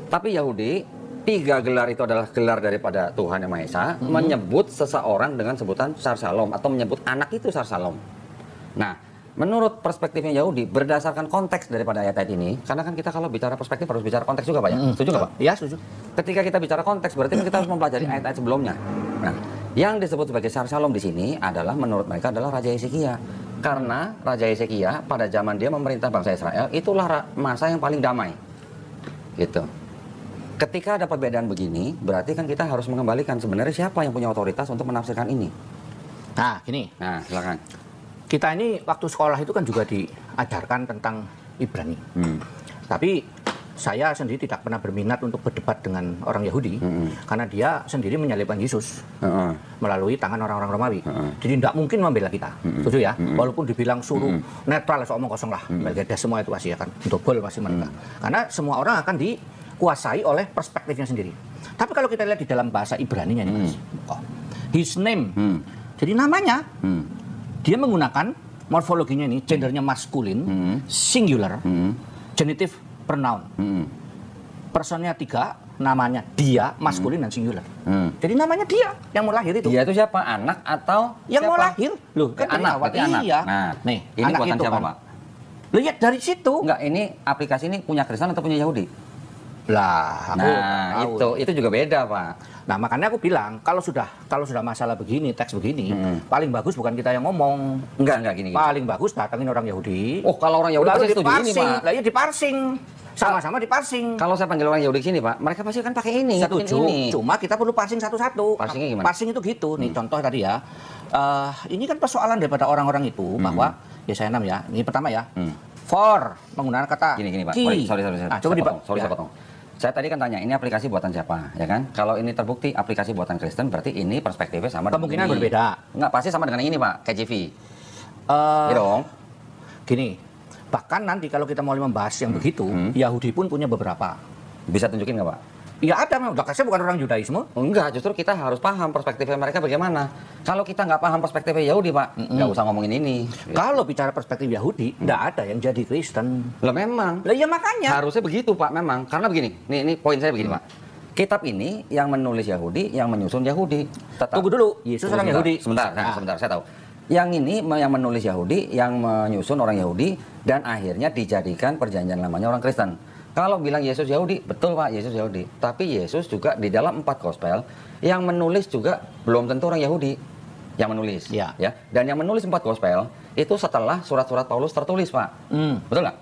Tapi Yahudi, 3 gelar itu adalah gelar daripada Tuhan Yang Maha Esa, menyebut seseorang dengan sebutan Sar Shalom atau menyebut anak itu Sar Shalom. Nah, menurut perspektifnya Yahudi, berdasarkan konteks daripada ayat-ayat ini, karena kan kita kalau bicara perspektif harus bicara konteks juga Pak ya? Setuju nggak Pak? Iya, setuju. Ketika kita bicara konteks, berarti kan kita harus mempelajari ayat-ayat sebelumnya. Nah, yang disebut sebagai Sar Shalom di sini adalah menurut mereka adalah Raja Hezekiah. Karena Raja Hezekiah pada zaman dia memerintah bangsa Israel, itulah masa yang paling damai. Gitu. Ketika ada perbedaan begini, berarti kan kita harus mengembalikan sebenarnya siapa yang punya otoritas untuk menafsirkan ini. Nah, gini. Nah, silakan. Kita ini waktu sekolah itu kan juga diajarkan tentang Ibrani. Tapi saya sendiri tidak pernah berminat untuk berdebat dengan orang Yahudi karena dia sendiri menyalibkan Yesus melalui tangan orang-orang Romawi. Jadi tidak mungkin membela kita, setuju ya? Walaupun dibilang suruh netral, omong kosong lah, Melkiades semua itu pasti akan double pasti mereka. Karena semua orang akan dikuasai oleh perspektifnya sendiri. Tapi kalau kita lihat di dalam bahasa Ibraninya nih Mas, his name, jadi namanya, dia menggunakan morfologinya ini, gendernya maskulin, singular, genitive pronoun. Personnya 3, namanya dia, maskulin dan singular. Jadi namanya dia yang mau lahir itu. Dia itu siapa? Anak atau yang siapa? mau lahir? Loh, kan anak, berarti anak. Iya. Nah, nih, ini anak buatan itu siapa, kan. Pak? Lihat dari situ. Enggak, ini aplikasi ini punya Kristen atau punya Yahudi? Lah, aku tahu. itu juga beda, Pak. Nah, makanya aku bilang kalau sudah masalah begini, teks begini, paling bagus bukan kita yang ngomong. Enggak gini. Paling bagus datangin orang Yahudi. Oh, kalau orang Yahudi pasti setuju ini, Pak. Lah iya diparsing. Sama-sama diparsing. Kalau saya panggil orang Yahudi sini, Pak, mereka pasti akan pakai ini. Setuju. Ini. Cuma kita perlu parsing satu-satu. Parsingnya gimana? Parsing itu gitu. Nih contoh tadi ya. Ini kan persoalan daripada orang-orang itu bahwa ya saya enam ya. Ini pertama ya. For menggunakan kata Gini, Pak. ki. Sorry. Coba Saya potong. Saya tadi kan tanya, ini aplikasi buatan siapa, ya kan? Kalau ini terbukti aplikasi buatan Kristen, berarti ini perspektifnya sama kemungkinan dengan ini. berbeda. Enggak, pasti sama dengan ini, Pak, KJV. Iya dong. Gini, bahkan nanti kalau kita mau membahas yang begitu, Yahudi pun punya beberapa. Bisa tunjukin nggak, Pak? Ya ada, memang saya bukan orang Judaisme. Enggak, justru kita harus paham perspektifnya mereka bagaimana. Kalau kita nggak paham perspektifnya Yahudi, Pak, nggak usah ngomongin ini. Kalau bicara perspektif Yahudi, nggak ada yang jadi Kristen. Lah memang. Lah ya makanya. Harusnya begitu, Pak, memang. Karena begini, ini poin saya begini, Pak. Kitab ini yang menulis Yahudi, yang menyusun Yahudi. Tunggu dulu, Yesus orang Yahudi. Sebentar, saya tahu. Yang ini yang menulis Yahudi, yang menyusun orang Yahudi, dan akhirnya dijadikan perjanjian lamanya orang Kristen. Kalau bilang Yesus Yahudi, betul Pak, Yesus Yahudi. Tapi Yesus juga di dalam 4 gospel, yang menulis juga belum tentu orang Yahudi yang menulis. Ya. Dan yang menulis 4 gospel, itu setelah surat-surat Paulus tertulis, Pak. Betul nggak?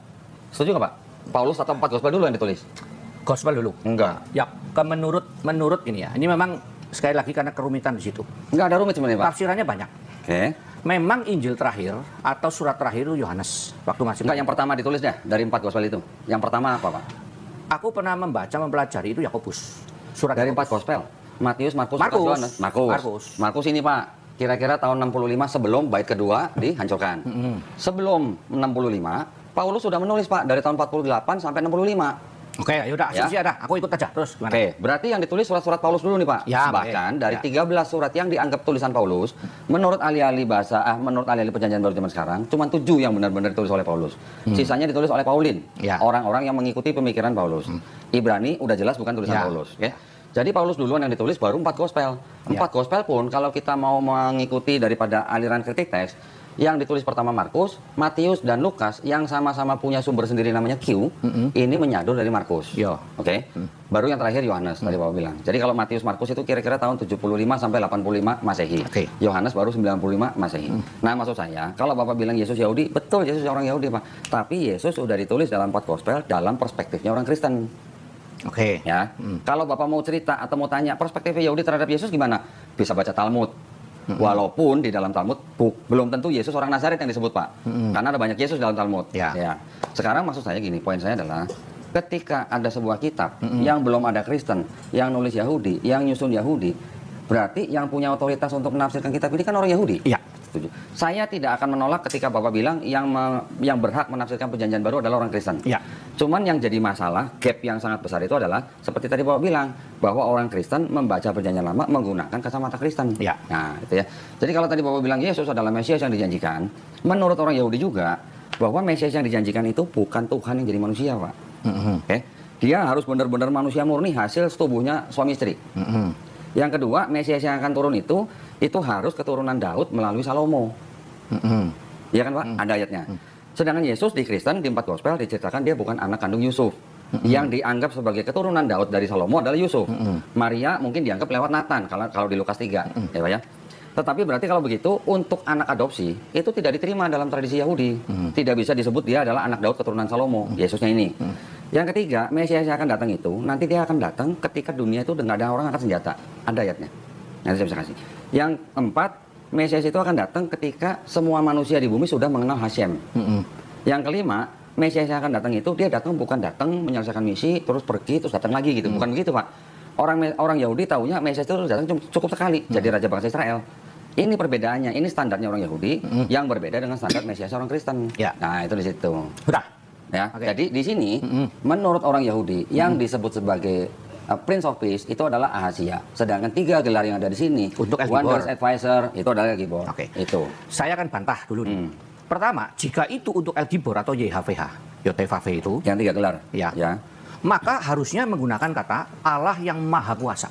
Setuju nggak, Pak? Paulus atau 4 gospel dulu yang ditulis? Gospel dulu. Enggak. Ya, menurut ini ya. Ini memang sekali lagi karena kerumitan di situ. Enggak ada rumit sebenarnya, Pak. Tafsirannya banyak. Oke. Memang Injil terakhir atau surat terakhir itu Yohanes waktu masih Enggak, yang pertama ditulisnya dari 4 gospel itu. Yang pertama apa, Pak? Aku pernah mempelajari itu Yakobus. Surat Dari 4 Yakobus. gospel. Matius, Markus, Markus. Lukas, Yohanes. Markus ini, Pak, kira-kira tahun 65 sebelum bait kedua dihancurkan. Sebelum 65, Paulus sudah menulis, Pak, dari tahun 48 sampai 65. Oke, yaudah, asumsi ada. Aku ikut aja. Terus gimana? Oke, berarti yang ditulis surat-surat Paulus dulu nih, Pak. Ya, bahkan dari ya. 13 surat yang dianggap tulisan Paulus, menurut ahli-ahli bahasa, menurut ahli-ahli perjanjian baru zaman sekarang, cuma 7 yang benar-benar ditulis oleh Paulus. Sisanya ditulis oleh Paulin. Ya. Orang-orang yang mengikuti pemikiran Paulus. Ibrani udah jelas bukan tulisan Ya. Paulus, oke? Jadi Paulus duluan yang ditulis, baru 4 gospel. 4 gospel pun kalau kita mau mengikuti daripada aliran kritik teks, yang ditulis pertama Markus, Matius, dan Lukas yang sama-sama punya sumber sendiri namanya Q, ini menyadur dari Markus. Yo. Oke. Baru yang terakhir Yohanes tadi Bapak bilang. Jadi kalau Matius, Markus itu kira-kira tahun 75 sampai 85 Masehi. Oke. Yohanes baru 95 Masehi. Nah, maksud saya, kalau Bapak bilang Yesus Yahudi, betul Yesus orang Yahudi, Pak. Tapi Yesus sudah ditulis dalam 4 gospel dalam perspektifnya orang Kristen. Oke. Ya. Kalau Bapak mau cerita atau mau tanya perspektifnya Yahudi terhadap Yesus gimana? Bisa baca Talmud. Walaupun di dalam Talmud belum tentu Yesus orang Nazaret yang disebut, Pak. Karena ada banyak Yesus dalam Talmud. Ya. Sekarang maksud saya gini, poin saya adalah ketika ada sebuah kitab yang belum ada Kristen, yang nulis Yahudi, yang nyusun Yahudi, berarti yang punya otoritas untuk menafsirkan kitab ini kan orang Yahudi. Iya. Setuju. Saya tidak akan menolak ketika Bapak bilang yang berhak menafsirkan perjanjian baru adalah orang Kristen. Iya. Cuman yang jadi masalah, gap yang sangat besar itu adalah seperti tadi Bapak bilang, bahwa orang Kristen membaca perjanjian lama menggunakan kacamata Kristen. Iya. Nah, itu ya. Jadi kalau tadi Bapak bilang Yesus adalah Mesias yang dijanjikan, menurut orang Yahudi juga bahwa Mesias yang dijanjikan itu bukan Tuhan yang jadi manusia, Pak. Oke. Dia harus benar-benar manusia murni hasil setubuhnya suami istri. Yang kedua, Mesias yang akan turun itu harus keturunan Daud melalui Salomo. Iya kan, Pak? Ada ayatnya. Sedangkan Yesus di Kristen di 4 gospel diceritakan dia bukan anak kandung Yusuf. Yang dianggap sebagai keturunan Daud dari Salomo adalah Yusuf. Maria mungkin dianggap lewat Nathan kalau di Lukas 3, ya Pak ya. Tetapi berarti kalau begitu untuk anak adopsi itu tidak diterima dalam tradisi Yahudi. Tidak bisa disebut dia adalah anak Daud keturunan Salomo, Yesusnya ini. Yang ketiga, Mesias yang akan datang itu nanti dia akan datang ketika dunia itu udah nggak ada orang angkat senjata. Ada ayatnya. Nanti saya bisa kasih. Yang keempat, Mesias itu akan datang ketika semua manusia di bumi sudah mengenal Hashem. Yang kelima, Mesias yang akan datang itu dia datang bukan datang menyelesaikan misi terus pergi terus datang lagi gitu. Bukan begitu, Pak. Orang Yahudi taunya Mesias itu datang cukup sekali jadi raja bangsa Israel. Ini perbedaannya, ini standarnya orang Yahudi yang berbeda dengan standar Mesias orang Kristen. Ya. Nah, itu di situ. Udah. Ya. Oke. Jadi di sini menurut orang Yahudi yang disebut sebagai Prince of Peace itu adalah Ahazia. Sedangkan 3 gelar yang ada di sini Untuk El Gibor. Wonders Advisor itu adalah El Gibor. Oke. Itu. Saya akan bantah dulu nih. Pertama, jika itu untuk El Gibor atau YHVH, YOTVV itu, Yang 3 gelar. Ya. maka harusnya menggunakan kata Allah yang Maha Kuasa.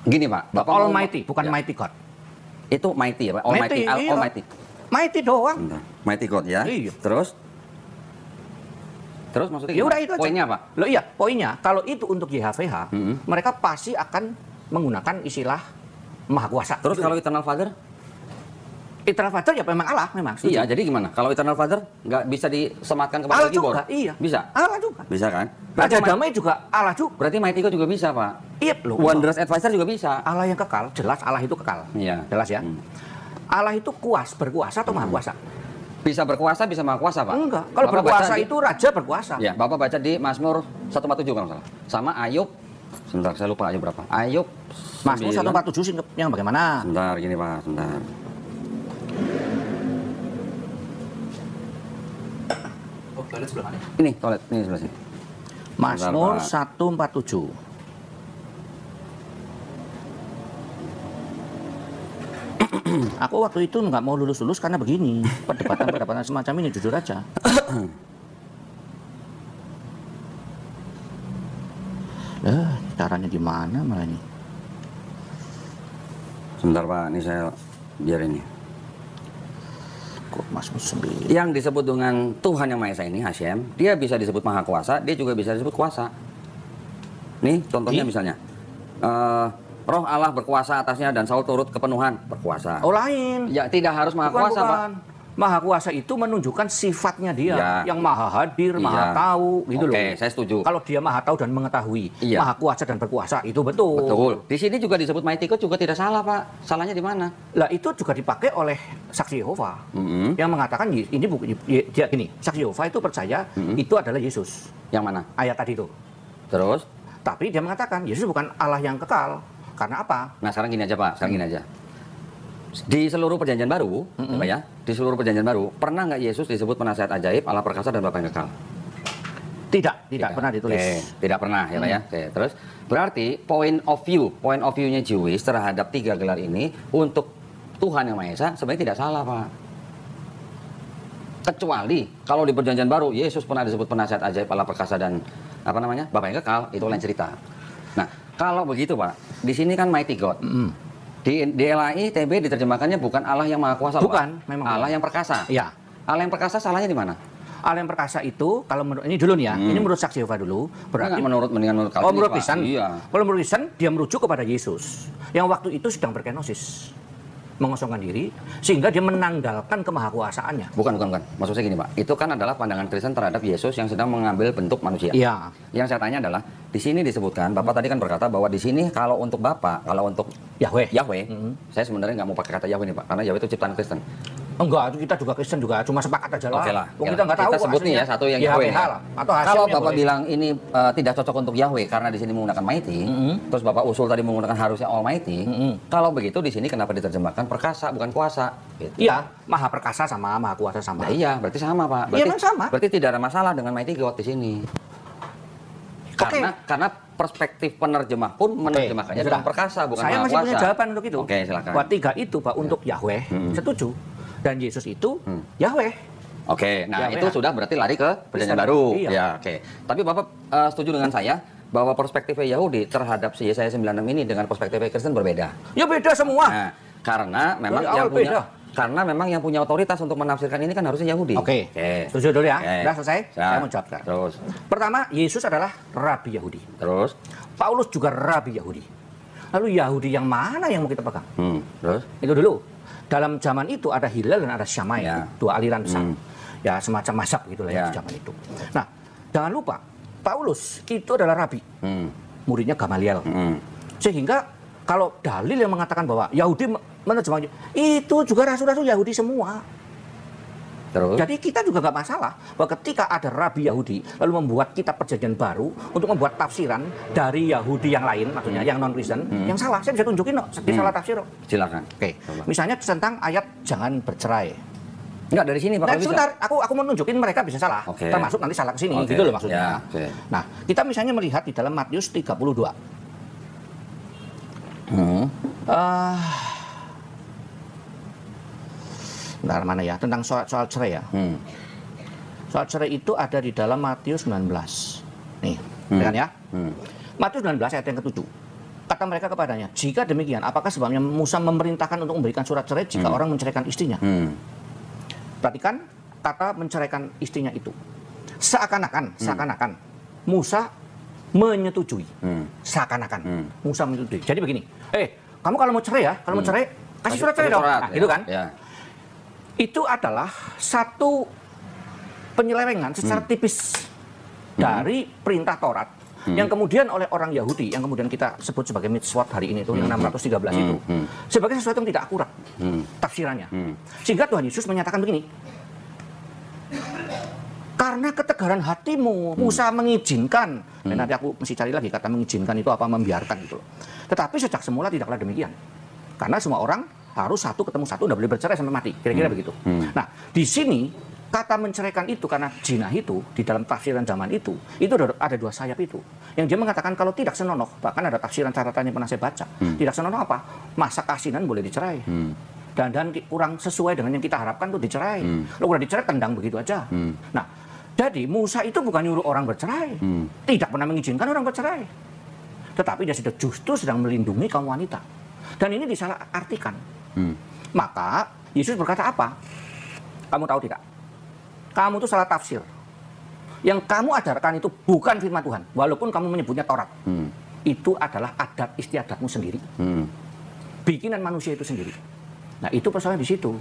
Gini, Pak. Bapak mau- Almighty, bukan Ya. Mighty God. Itu mighty ya, Pak. Almighty. Mighty, iya. Almighty. Mighty doang. Bentar. Mighty God ya. Iya. Terus maksudnya Ya gimana? udah itu aja. Poinnya apa? Loh iya, poinnya kalau itu untuk YHVH, mereka pasti akan menggunakan istilah Maha Kuasa. Terus Gitu. kalau Eternal Father? Eternal Father ya memang Allah, memang. setuju. Iya, jadi gimana? Kalau Eternal Father nggak bisa disematkan kepada Allah El Gibor? juga, iya. Bisa? Allah juga. Bisa kan? Raja Ma- Damai juga Allah juga. Berarti Mighty God juga bisa, Pak. Iya loh. Wonders Advisor juga bisa. Allah yang kekal, jelas Allah itu kekal. Iya. Jelas ya. Allah itu berkuasa atau Maha Kuasa? Bisa berkuasa, bisa maha kuasa, Pak. Enggak. Kalau Bapak berkuasa baca di- itu raja berkuasa. Ya, Bapak baca di Mazmur 147 kalau nggak salah. Sama Ayub, sebentar saya lupa Ayub berapa. Ayub Mazmur 147 sih yang bagaimana? Sebentar gini, Pak, sebentar. Oh, toilet sebelah mana? Ini toilet, ini sebelah sini. Mazmur 147. Aku waktu itu nggak mau lulus-lulus karena begini, perdebatan-perdebatan semacam ini, jujur aja. Caranya gimana malah ini? Sebentar Pak, ini saya biar ini. Kok Mazmur 9? Yang disebut dengan Tuhan Yang Maha Esa ini, Hashem, dia bisa disebut Maha Kuasa, dia juga bisa disebut kuasa. Nih contohnya misalnya, Roh Allah berkuasa atasnya dan Saul turut kepenuhan, berkuasa. Oh lain. Ya tidak harus Maha Kuasa Pak. Maha Kuasa itu menunjukkan sifatnya dia, Ya. yang maha hadir, maha tahu, gitu loh. Oke, saya setuju. Kalau dia maha tahu dan mengetahui, Iya. maha kuasa dan berkuasa, itu betul. Betul. Di sini juga disebut Mighty God juga tidak salah Pak. Salahnya di mana? Lah itu juga dipakai oleh saksi Yehova yang mengatakan ini bukan dia gini, saksi Yehova itu percaya itu adalah Yesus. Yang mana? Ayat tadi itu. Terus? Tapi dia mengatakan Yesus bukan Allah yang kekal. Karena apa? Nah sekarang gini aja Pak, sekarang gini aja. Di seluruh perjanjian baru, Pak ya, di seluruh perjanjian baru, pernah nggak Yesus disebut penasihat ajaib, Allah perkasa dan Bapa yang kekal? Tidak pernah ditulis. Oke, tidak pernah ya Pak ya. Oke, terus berarti point of view-nya Jewish terhadap 3 gelar ini untuk Tuhan Yang Maha Esa sebenarnya tidak salah Pak. Kecuali kalau di perjanjian baru Yesus pernah disebut penasihat ajaib, Allah perkasa dan apa namanya, Bapa yang kekal, itu lain cerita. Nah kalau begitu Pak, di sini kan Mighty God. Di LAI TB diterjemahkannya bukan Allah yang Maha Kuasa, Bukan, Pak. memang Allah bukan. yang perkasa. Iya. Allah yang perkasa salahnya di mana? Allah yang perkasa itu kalau menurut ini dulu nih ya, ini menurut saksi Yehova dulu, berarti Mendingan menurut Calvinis, oh menurut Pak. Kristen. Iya. Kalau menurut Kristen dia merujuk kepada Yesus yang waktu itu sedang berkenosis, mengosongkan diri sehingga dia menanggalkan kemahakuasaannya. Bukan. Maksud saya gini, Pak. Itu kan adalah pandangan Kristen terhadap Yesus yang sedang mengambil bentuk manusia. Iya. Yang saya tanya adalah, di sini disebutkan, Bapak tadi kan berkata bahwa di sini kalau untuk Bapak, kalau untuk Yahweh. saya sebenarnya nggak mau pakai kata Yahweh nih, Pak. Karena Yahweh itu ciptaan Kristen. Enggak, kita juga Kristen juga cuma sepakat aja lah. Oke lah. Wong kita nggak tahu Kita kok sebut nih ya, aslinya. satu yang Ya, Yahweh. PH lah. Atau Hashem Kalau ya Bapak boleh. bilang ini tidak cocok untuk Yahweh karena di sini menggunakan Mighty, terus Bapak usul tadi menggunakan harusnya Almighty, kalau begitu di sini kenapa diterjemahkan perkasa bukan kuasa? Gitu. Iya, maha perkasa sama maha kuasa sama. Nah, iya, berarti sama Pak. Iya, memang sama. Berarti tidak ada masalah dengan Mighty God di sini. Karena perspektif penerjemah pun menerjemahkannya dengan perkasa bukan Saya maha masih kuasa. punya jawaban untuk itu. Oke, silakan. Buat 3 itu Pak untuk Yahweh, setuju. Dan Yesus itu Yahweh. Oke, nah Yahweh. itu sudah berarti lari ke perjanjian Kristen. baru. Iya. Ya, oke. Tapi Bapak setuju dengan saya bahwa perspektifnya Yahudi terhadap si Yesaya 96 ini dengan perspektifnya Kristen berbeda. Ya beda semua. Nah, karena memang Dari yang awal punya beda. karena memang yang punya otoritas untuk menafsirkan ini kan harusnya Yahudi. Oke. Setuju dulu ya. Oke. Udah selesai? Siap. Saya mau jawab sekarang. Terus. Pertama, Yesus adalah rabi Yahudi. Terus. Paulus juga rabi Yahudi. Lalu Yahudi yang mana yang mau kita pegang? Terus. Itu dulu. Dalam zaman itu ada Hillel dan ada Shammai, Ya. 2 aliran besar. Ya semacam mazhab gitulah ya Ya. di zaman itu. Nah, jangan lupa Paulus itu adalah rabi. Muridnya Gamaliel. Sehingga kalau dalil yang mengatakan bahwa Yahudi menerjemahkan itu juga rasul-rasul Yahudi semua. Terus. Jadi kita juga nggak masalah bahwa ketika ada rabi Yahudi lalu membuat kitab perjanjian baru untuk membuat tafsiran dari Yahudi yang lain, maksudnya yang non Kristen, yang salah. Saya bisa tunjukin kok, dia salah tafsir kok. Silakan. Oke, Coba. misalnya tentang ayat jangan bercerai. Enggak dari sini Pak. Nah, kalau bisa. sebentar, aku mau nunjukin mereka bisa salah. Oke. Termasuk nanti salah ke sini, Oke. gitu loh maksudnya. Ya, oke. Nah, kita misalnya melihat di dalam Matius 32. Bentar, mana ya? Tentang soal cerai ya. Soal cerai itu ada di dalam Matius 19. Nih, kan ya? Matius 19 ayat yang ke-7. Kata mereka kepadanya, jika demikian, apakah sebabnya Musa memerintahkan untuk memberikan surat cerai jika orang menceraikan istrinya? Perhatikan kata menceraikan istrinya itu. Seakan-akan Musa menyetujui. Seakan-akan Musa menyetujui. Jadi begini, kamu kalau mau cerai ya, kalau mau cerai, kasih surat cerai dong. Nah, gitu kan? Ya. Itu adalah satu penyelewengan secara tipis dari perintah Taurat yang kemudian oleh orang Yahudi yang kemudian kita sebut sebagai mitzvot hari ini itu yang 613 itu sebagai sesuatu yang tidak akurat tafsirannya. Sehingga Tuhan Yesus menyatakan begini. Karena ketegaran hatimu, Musa mengizinkan. Dan nanti aku mesti cari lagi kata mengizinkan itu apa, membiarkan itu. Tetapi sejak semula tidaklah demikian. Karena semua orang harus satu ketemu satu, tidak boleh bercerai sampai mati. Kira-kira begitu. Nah, di sini kata menceraikan itu karena zina itu di dalam tafsiran zaman itu ada dua sayap itu. Yang dia mengatakan kalau tidak senonoh, bahkan ada tafsiran catatan yang pernah saya baca. Tidak senonoh apa? Masa kasinan boleh dicerai. Dan kurang sesuai dengan yang kita harapkan tuh dicerai. Lo udah dicerai tendang begitu aja. Nah, jadi Musa itu bukan nyuruh orang bercerai. Tidak pernah mengizinkan orang bercerai. Tetapi dia justru sedang melindungi kaum wanita. Dan ini disalahartikan. Maka Yesus berkata apa? Kamu tahu tidak? Kamu itu salah tafsir. Yang kamu ajarkan itu bukan firman Tuhan, walaupun kamu menyebutnya Taurat. Itu adalah adat istiadatmu sendiri. Bikinan manusia itu sendiri. Nah, itu persoalannya di situ.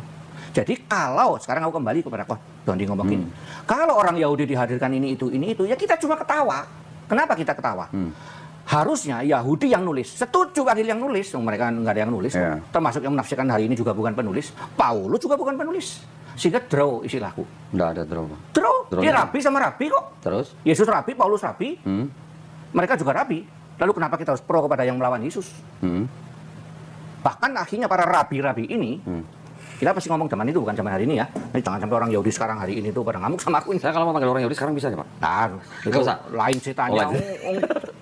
Jadi kalau sekarang aku kembali kepada Dondi ngomong gini, kalau orang Yahudi dihadirkan ini itu, ya kita cuma ketawa. Kenapa kita ketawa? Harusnya Yahudi yang nulis, setuju adil yang nulis, mereka nggak ada yang nulis, termasuk yang menafsirkan hari ini juga bukan penulis, Paulus juga bukan penulis, sehingga draw istilahku. Nggak ada draw. Draw, dia rabi sama rabi kok. Terus? Yesus rabi, Paulus rabi, mereka juga rabi. Lalu kenapa kita harus pro kepada yang melawan Yesus? Bahkan akhirnya para rabi-rabi ini, kita pasti ngomong zaman itu bukan zaman hari ini ya. Jadi jangan sampai orang Yahudi sekarang hari ini tuh pada ngamuk sama aku. Saya kalau mau panggil orang Yahudi sekarang bisa ya, Pak? Nah, itu usah. lain ceritanya.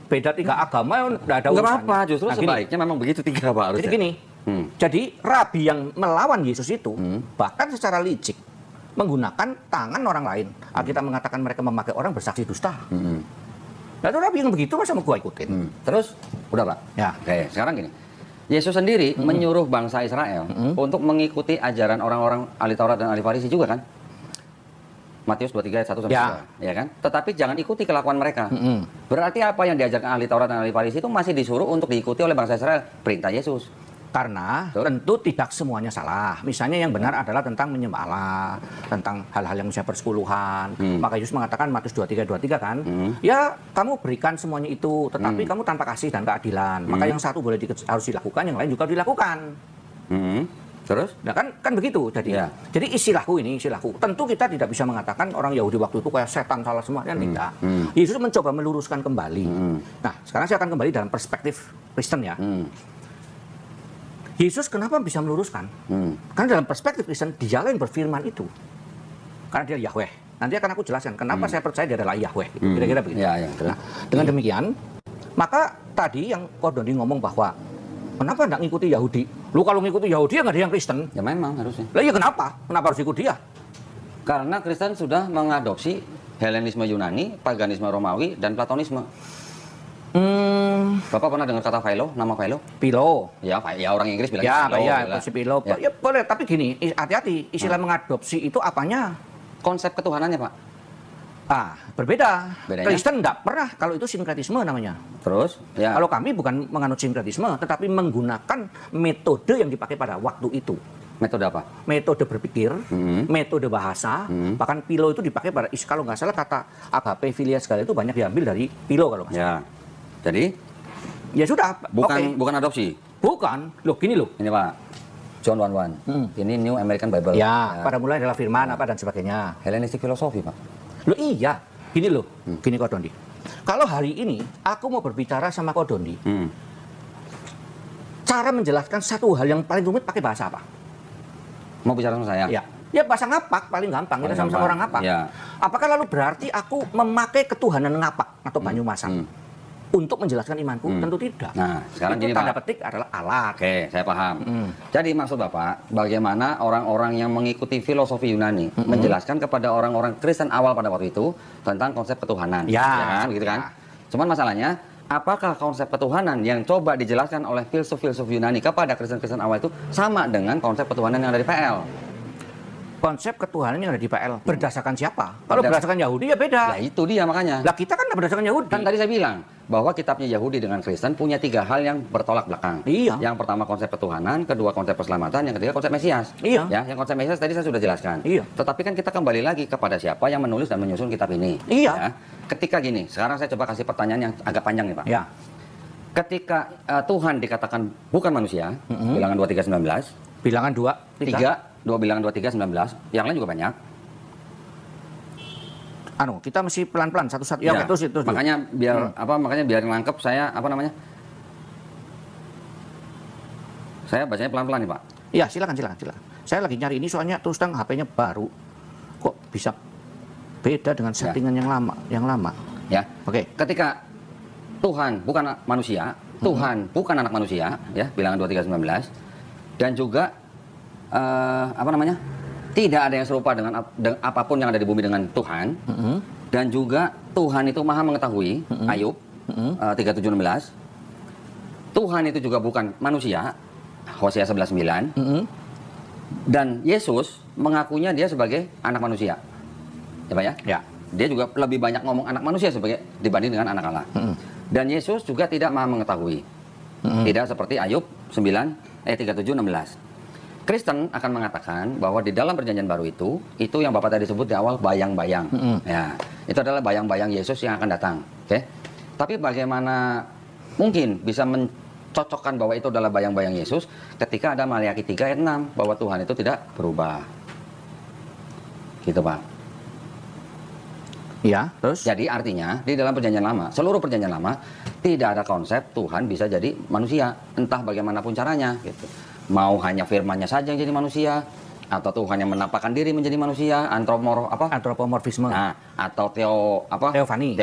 Beda 3 agama, nggak ada Nggak urusannya. apa-apa, justru Nah, gini. sebaiknya memang begitu 3 Pak harusnya. Jadi gini, jadi rabi yang melawan Yesus itu, bahkan secara licik, menggunakan tangan orang lain. Alkitab mengatakan mereka memakai orang bersaksi dusta. Nah, itu rabi yang begitu masa mau gua ikutin? Terus, udah Pak? Ya. Oke, sekarang gini. Yesus sendiri menyuruh bangsa Israel untuk mengikuti ajaran orang-orang ahli Taurat dan ahli Farisi juga kan? Matius 23 ayat 1 sampai 3, ya kan? Tetapi jangan ikuti kelakuan mereka. Berarti apa yang diajarkan ahli Taurat dan ahli Farisi itu masih disuruh untuk diikuti oleh bangsa Israel, perintah Yesus. Karena tentu tidak semuanya salah. Misalnya yang benar adalah tentang menyembah Allah, tentang hal-hal yang misalnya persepuluhan. Maka Yesus mengatakan Matius 23 kan, ya kamu berikan semuanya itu, tetapi kamu tanpa kasih dan keadilan. Maka yang satu boleh harus dilakukan, yang lain juga dilakukan. Terus? Nah kan begitu. Jadi istilahku. Tentu kita tidak bisa mengatakan orang Yahudi waktu itu kayak setan salah semua, kan tidak. Yesus mencoba meluruskan kembali. Nah, sekarang saya akan kembali dalam perspektif Kristen ya. Yesus kenapa bisa meluruskan? Karena dalam perspektif Kristen, dialah yang berfirman itu. Karena dia Yahweh. Nanti akan aku jelaskan kenapa saya percaya dia adalah Yahweh. Kira-kira begitu. Nah, dengan demikian, maka tadi yang Dondi ngomong bahwa kenapa tidak ngikuti Yahudi? Lu kalau ngikuti Yahudi ya nggak ada yang Kristen. Ya memang harusnya. Lah iya kenapa? Kenapa harus ikut dia? Karena Kristen sudah mengadopsi Helenisme Yunani, paganisme Romawi, dan Platonisme. Bapak pernah dengar kata Philo, nama Philo? Philo. Ya, orang Inggris bilang Philo. ya, Si Philo. Ya boleh, tapi gini, hati-hati. Istilah mengadopsi itu apanya? Konsep ketuhanannya, Pak. Berbeda. Bedanya? Kristen nggak pernah, kalau itu sinkretisme namanya. Terus? Ya. Kalau kami bukan menganut sinkretisme, tetapi menggunakan metode yang dipakai pada waktu itu. Metode apa? Metode berpikir, metode bahasa, bahkan Philo itu dipakai pada, kalau nggak salah kata agape, philia segala itu banyak diambil dari Philo kalau nggak salah. Ya. Jadi? Ya sudah. Bukan adopsi? Bukan. Loh, gini loh. Ini Pak, John 1:1. Ini New American Bible. Ya, pada mulai adalah firman apa dan sebagainya. Hellenistic filosofi, Pak. Loh iya, gini loh, gini Ko Dondi. Kalau hari ini aku mau berbicara sama Ko Dondi, cara menjelaskan satu hal yang paling rumit pakai bahasa apa? Mau bicara sama saya? Ya bahasa ngapak paling gampang, kita sama-sama orang ngapak. Ya. Apakah lalu berarti aku memakai ketuhanan ngapak atau Banyumasan untuk menjelaskan imanku? Tentu tidak. Nah, sekarang itu gini, tanda Pak. petik adalah alat. Oke, saya paham. Jadi maksud Bapak, bagaimana orang-orang yang mengikuti filosofi Yunani menjelaskan kepada orang-orang Kristen awal pada waktu itu tentang konsep ketuhanan, Ya, kan, gitu kan? Cuman masalahnya, apakah konsep ketuhanan yang coba dijelaskan oleh filsuf-filsuf Yunani kepada Kristen-Kristen awal itu sama dengan konsep ketuhanan yang ada di PL? Konsep ketuhanan yang ada di PL berdasarkan siapa? Kalau berdasarkan Yahudi ya beda. Nah itu dia makanya. Lah kita kan berdasarkan Yahudi. Kan tadi saya bilang bahwa kitabnya Yahudi dengan Kristen punya 3 hal yang bertolak belakang. Iya. Yang pertama konsep ketuhanan, kedua konsep keselamatan, yang ketiga konsep Mesias. Iya. Ya, yang konsep Mesias tadi saya sudah jelaskan. Iya. Tetapi kan kita kembali lagi kepada siapa yang menulis dan menyusun kitab ini. Iya. Ya. Ketika gini, sekarang saya coba kasih pertanyaan yang agak panjang nih Pak. Ya. Ketika Tuhan dikatakan bukan manusia, bilangan 23:19, Bilangan 2 bilangan 23:19, yang lain juga banyak. Kita mesti pelan-pelan satu-satu. Ya, terus itu. Makanya biar makanya biar nangkep saya Saya bacanya pelan-pelan nih, Pak. Iya, silakan. Saya lagi nyari ini soalnya terus terang HP-nya baru. kok bisa beda dengan settingan yang lama. Ya. Oke. Ketika Tuhan bukan manusia, Tuhan bukan anak manusia, ya, Bilangan 23:19, dan juga tidak ada yang serupa dengan apapun yang ada di bumi dengan Tuhan, dan juga Tuhan itu maha mengetahui, Ayub 37:16, Tuhan itu juga bukan manusia, Hosea 11:9, dan Yesus mengakunya dia sebagai anak manusia, ya Pak ya? Ya. Dia juga lebih banyak ngomong anak manusia dibanding dengan anak Allah. Dan Yesus juga tidak maha mengetahui. Tidak seperti Ayub 37:16. Kristen akan mengatakan bahwa di dalam perjanjian baru itu yang Bapak tadi sebut di awal bayang-bayang. Ya, itu adalah bayang-bayang Yesus yang akan datang. Oke. Tapi bagaimana mungkin bisa mencocokkan bahwa itu adalah bayang-bayang Yesus ketika ada Maliaki 3 ayat 6 bahwa Tuhan itu tidak berubah. Gitu, Pak. Ya, terus? Jadi artinya di dalam perjanjian lama, seluruh perjanjian lama tidak ada konsep Tuhan bisa jadi manusia, entah bagaimanapun caranya gitu. Mau hanya firman-Nya saja yang jadi manusia, atau Tuhan yang menampakkan diri menjadi manusia, Antropomorfisme. Nah, atau Teofani.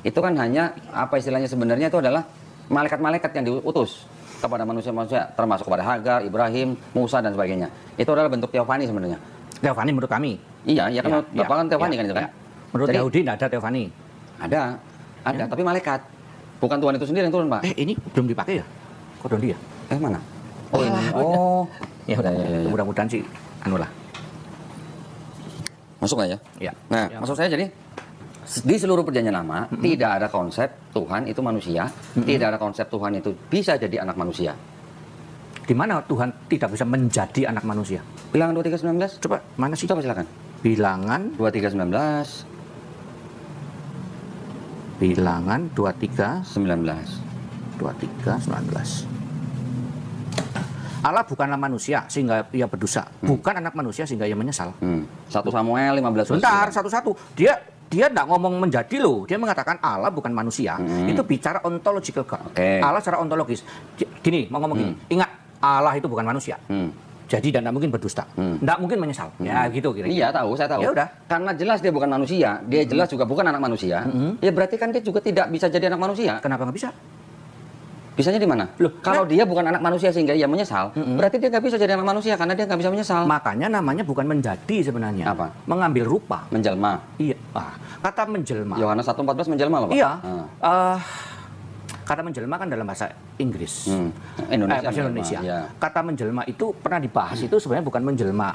Itu kan hanya apa istilahnya sebenarnya itu adalah malaikat-malaikat yang diutus kepada manusia-manusia, termasuk kepada Hagar, Ibrahim, Musa dan sebagainya. Itu adalah bentuk teofani sebenarnya. Teofani menurut kami. Iya, ya kan Bapak kan teofani kan itu kan. Menurut Jadi, Yahudi tidak ada teofani. Ada, tapi malaikat. Bukan Tuhan itu sendiri yang turun, Pak. Ini belum dipakai ya? Kodoli ya? Mana? Oh, ini. Oh. Ya udah, Ya. mudah-mudahan sih anu lah. Masuk nggak ya? Ya. Nah, maksud saya jadi di seluruh perjanjian lama tidak ada konsep Tuhan itu manusia, tidak ada konsep Tuhan itu bisa jadi anak manusia. Di mana Tuhan tidak bisa menjadi anak manusia? Bilangan 23:19. Coba mana sih? Coba silakan. Bilangan 23:19. Bilangan 23:19. 19. Allah bukanlah manusia sehingga ia berdosa, bukan anak manusia sehingga ia menyesal. 1 Samuel 15. Sebentar, satu-satu. Dia tidak ngomong menjadi loh. Dia mengatakan Allah bukan manusia. Itu bicara ontological God. Oke. Allah secara ontologis. Gini, mau ngomong gini. Ingat, Allah itu bukan manusia. Jadi dan tidak mungkin berdusta. Tidak mungkin menyesal. Ya gitu kira-kira. Iya, tahu, saya tahu. Ya udah. Karena jelas dia bukan manusia, dia jelas juga bukan anak manusia. Ya berarti kan dia juga tidak bisa jadi anak manusia. Kenapa nggak bisa? Bisanya di mana? Loh, kalau dia bukan anak manusia sehingga ia menyesal, berarti dia nggak bisa jadi anak manusia karena dia nggak bisa menyesal. Makanya namanya bukan menjadi sebenarnya. Apa? Mengambil rupa. Menjelma. Iya. Kata menjelma. Yohanes 1:14 menjelma loh, Pak. Iya. Ah. Kata menjelma kan dalam bahasa Inggris. Indonesia. Bahasa Indonesia. Ya. Kata menjelma itu pernah dibahas itu sebenarnya bukan menjelma.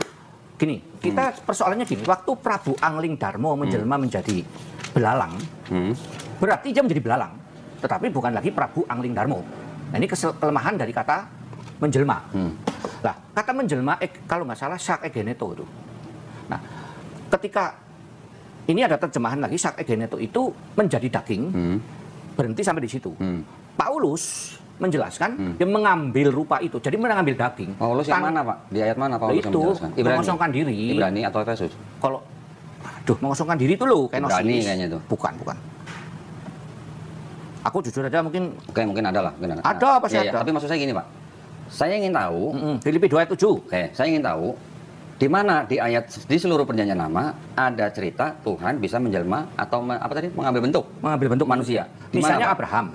Gini, kita persoalannya gini. Waktu Prabu Angling Darmo menjelma menjadi belalang, berarti dia menjadi belalang. Tetapi bukan lagi Prabu Angling Darmo. Nah, ini kelemahan dari kata menjelma. Nah, kata menjelma, kalau nggak salah, sak egeneto itu. Nah, ketika ini ada terjemahan lagi, sak egeneto itu menjadi daging, berhenti sampai di situ. Paulus menjelaskan, dia mengambil rupa itu, jadi mengambil daging. Paulus yang mana, Pak? Di ayat mana Paulus yang itu, menjelaskan? mengosongkan diri. Ibrani atau Efesus? Kalau, mengosongkan diri itu loh, kenosis. Ibrani kayaknya itu. Bukan. Aku jujur aja mungkin Mungkin ada lah. Ada, pasti Ya, ada. tapi maksud saya gini, Pak. Saya ingin tahu, Filipi 2 ayat 7. saya ingin tahu di mana di seluruh perjanjian lama ada cerita Tuhan bisa menjelma atau mengambil bentuk manusia. Di mana, Misalnya Pak? Abraham.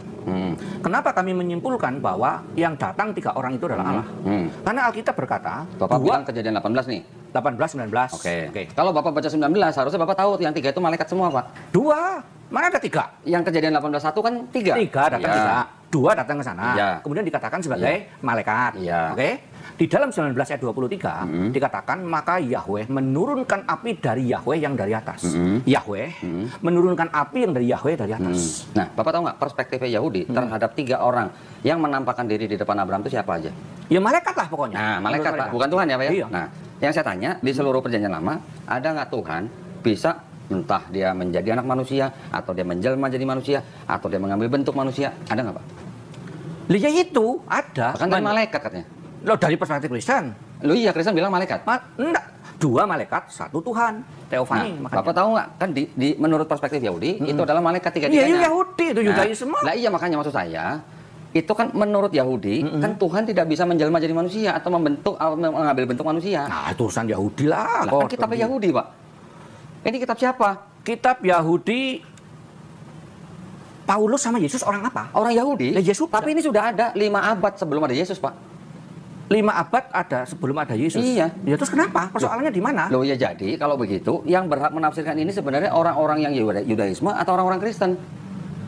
Kenapa kami menyimpulkan bahwa yang datang 3 orang itu adalah Allah? Karena Alkitab berkata, Bapak bilang Kejadian 18 nih. 18, 19. Oke. Kalau Bapak baca 19, harusnya Bapak tahu yang 3 itu malaikat semua, Pak. 2. Mana ada 3? Yang Kejadian 18:1 kan 3. 3 datang Iya. 3. 2 datang ke sana. Iya. Kemudian dikatakan sebagai malaikat. Iya. Oke. Di dalam 19 ayat 23 dikatakan maka Yahweh menurunkan api dari Yahweh yang dari atas. Yahweh menurunkan api yang dari Yahweh dari atas. Nah, Bapak tahu nggak perspektifnya Yahudi terhadap 3 orang yang menampakkan diri di depan Abraham itu siapa aja? Ya malaikat lah pokoknya. Nah, malaikat, Pak, bukan Tuhan ya, Pak ya? Iya. Nah, yang saya tanya, di seluruh perjanjian lama, ada nggak Tuhan bisa entah dia menjadi anak manusia, atau dia menjelma jadi manusia, atau dia mengambil bentuk manusia, ada nggak, Pak? Ya itu ada. Bahkan dari malaikat katanya. Loh, dari perspektif Kristen. Loh iya, Kristen bilang malaikat. Enggak. 2 malaikat, 1 Tuhan. Teofani Nah, makanya. Bapak tahu nggak, kan menurut perspektif Yahudi, itu adalah malaikat Iya, tiga-tiganya. Yahudi itu Yudaisme. Nah, iya makanya maksud saya, itu kan menurut Yahudi, kan Tuhan tidak bisa menjelma jadi manusia atau mengambil bentuk manusia. Nah, itu urusan Yahudi lah. Lah, kan kitabnya Yahudi, Pak. Ini kitab siapa? Kitab Yahudi. Paulus sama Yesus orang apa? Orang Yahudi. Ya, Yesus. Tapi ini sudah ada 5 abad sebelum ada Yesus, Pak. 5 abad ada sebelum ada Yesus. Iya. Ya terus kenapa? Persoalannya di mana? Loh ya, jadi kalau begitu yang berhak menafsirkan ini sebenarnya orang-orang yang Yudaisme atau orang-orang Kristen?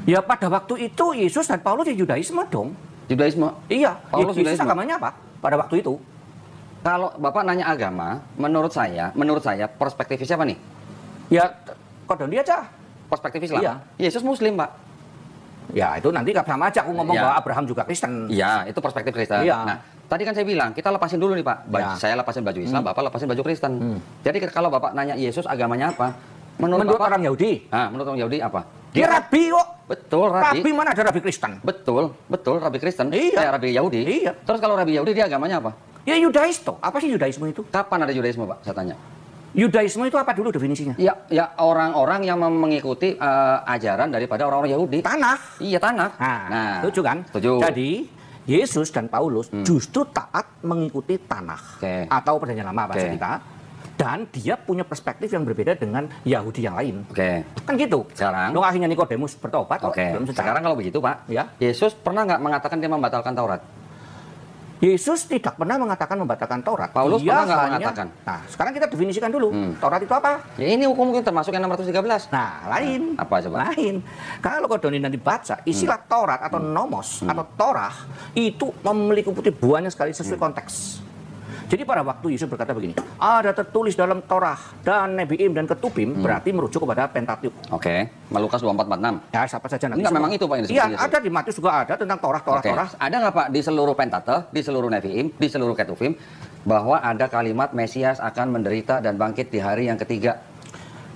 Ya pada waktu itu Yesus dan Paulus ya Yudaisme dong. Yudaisme. Iya. Paulus Yesus Yudaisme. agamanya apa pada waktu itu? Kalau Bapak nanya agama, menurut saya perspektif siapa nih? Ya kodon dia aja. Perspektif Islam. Iya. Yesus Muslim, Pak. Ya itu nanti sama aja aku ngomong Iya. bahwa Abraham juga Kristen. Iya, itu perspektif Kristen. Iya. Nah, tadi kan saya bilang, kita lepasin dulu nih, Pak. Ya. Saya lepasin baju Islam, Bapak lepasin baju Kristen. Jadi kalau Bapak nanya Yesus agamanya apa? Menurut Bapak, orang Yahudi. menurut orang Yahudi apa? Dia rabi kok. Betul, rabi. Rabi mana ada rabi Kristen? Betul, rabi Kristen. Iya. Rabi Yahudi. Iya. Terus kalau rabi Yahudi dia agamanya apa? Ya Yudais toh. Apa sih Yudaisme itu? Kapan ada Yudaisme, Pak? Saya tanya. Yudaisme itu apa dulu definisinya? Ya orang-orang yang mengikuti ajaran daripada orang-orang Yahudi. Tanah. Iya, tanah. Nah, setuju kan? Setuju. Jadi Yesus dan Paulus justru taat mengikuti tanah Oke. atau perjanjian lama bahasa Oke. kita. Dan dia punya perspektif yang berbeda dengan Yahudi yang lain. Oke. Kan gitu. Sekarang- Dong akhirnya Nikodemus bertobat. kok, Oke. belum secara. Sekarang kalau begitu, Pak, Ya. Yesus pernah nggak mengatakan dia membatalkan Taurat? Yesus tidak pernah mengatakan membatalkan Taurat. Paulus Dia pernah nggak hanya- mengatakan? Nah, sekarang kita definisikan dulu. Taurat itu apa? Ya ini hukum mungkin termasuk yang 613. Nah, lain. Apa coba? Lain. Kalau Kodoni nanti baca, istilah Taurat atau nomos atau Torah itu memiliki banyak sekali sesuai konteks. Jadi pada waktu Yesus berkata begini, ada tertulis dalam Torah dan Nebiim dan Ketubim, berarti merujuk kepada Pentateuch. Oke. Lukas 24:46. Ya, siapa saja nanti. Enggak, semua. memang itu, Pak, yang disebut Iya, Yesus. ada di Matius juga ada tentang Torah. Oke. Ada nggak, Pak, di seluruh Pentateuch, di seluruh Neviim, di seluruh Ketuvim, bahwa ada kalimat Mesias akan menderita dan bangkit di hari yang ketiga?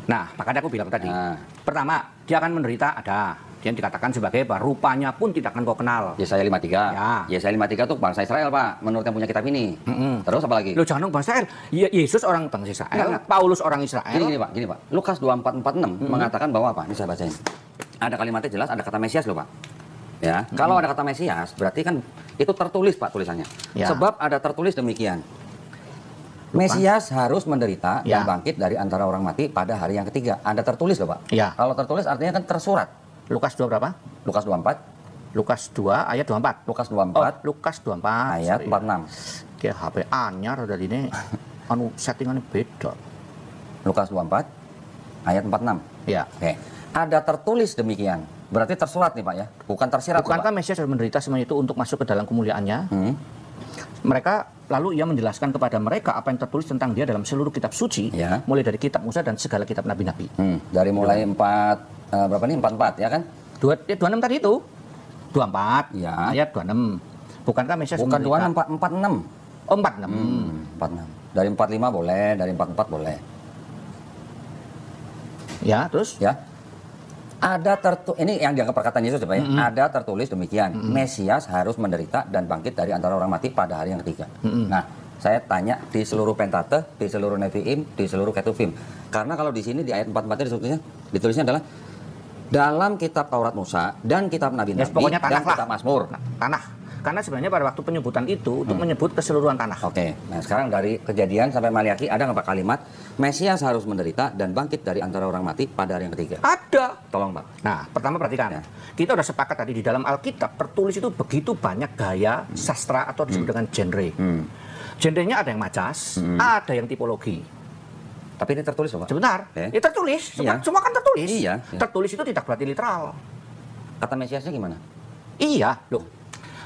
Nah, makanya aku bilang tadi. Nah. Pertama, dia akan menderita ada. Dia dikatakan sebagai bahwa rupanya pun tidak akan kau kenal. Yesaya 53. Ya. Yesaya 53 tuh bangsa Israel, Pak, menurut yang punya kitab ini. Terus apa lagi? Lo jangan dong bangsa Israel. Yesus orang bangsa Israel, Enggak. Paulus orang Israel. Gini, Pak. Lukas 24:46 mengatakan bahwa apa? Ini saya bacain. Ada kalimatnya jelas, ada kata Mesias loh, Pak. Ya, kalau ada kata Mesias, berarti kan itu tertulis, Pak, tulisannya. Ya. Sebab ada tertulis demikian. Mesias harus menderita dan Ya. bangkit dari antara orang mati pada hari yang ketiga. Ada tertulis loh, Pak. Ya. Kalau tertulis artinya kan tersurat. Lukas 2 berapa? Lukas 24, Lukas 2 ayat 24. Lukas Oh, 24 Lukas 24 ayat 46. Dia HP anyar dari ini anu settingannya beda. Lukas 24 ayat 46. Ya. Oke. Ada tertulis demikian. Berarti tersurat nih, Pak, ya. Bukan tersirat, Pak. Bukankah Mesias harus menderita semuanya itu untuk masuk ke dalam kemuliaannya? Mereka lalu ia menjelaskan kepada mereka apa yang tertulis tentang dia dalam seluruh kitab suci, Ya. mulai dari kitab Musa dan segala kitab nabi-nabi. Dari mulai 4 berapa nih? 44 ya kan? 26 tadi itu. 24 Ya. ayat 26. Bukankah Mesias Bukan menderita? 26, 46. Oh, 46. 46. Dari 45 boleh, dari 44 boleh. Ya, terus? Ya. Ini yang dianggap perkataan Yesus, Pak, ya. Ada tertulis demikian. Mesias harus menderita dan bangkit dari antara orang mati pada hari yang ketiga. Nah, saya tanya di seluruh Pentateuch, di seluruh Neviim, di seluruh Ketuvim. Karena kalau di sini di ayat 44 ditulisnya adalah dalam kitab Taurat Musa dan kitab Nabi-Nabi Ya, pokoknya dan tanah lah. kitab Mazmur. Tanah. Karena sebenarnya pada waktu penyebutan itu untuk menyebut keseluruhan tanah. Oke, nah sekarang dari Kejadian sampai Maliaki ada nggak, Pak, kalimat Mesias harus menderita dan bangkit dari antara orang mati pada hari yang ketiga? Ada. Tolong, Pak. Nah, pertama perhatikan. Ya. Kita udah sepakat tadi di dalam Alkitab tertulis itu begitu banyak gaya sastra atau disebut dengan genre. Genrenya ada yang macas, ada yang tipologi. Tapi ini tertulis, Pak. Sebentar, Oke. ya tertulis. Semua, Iya. semua kan tertulis. Iya, iya. Tertulis itu tidak berarti literal. Kata Mesiasnya gimana? Iya, loh.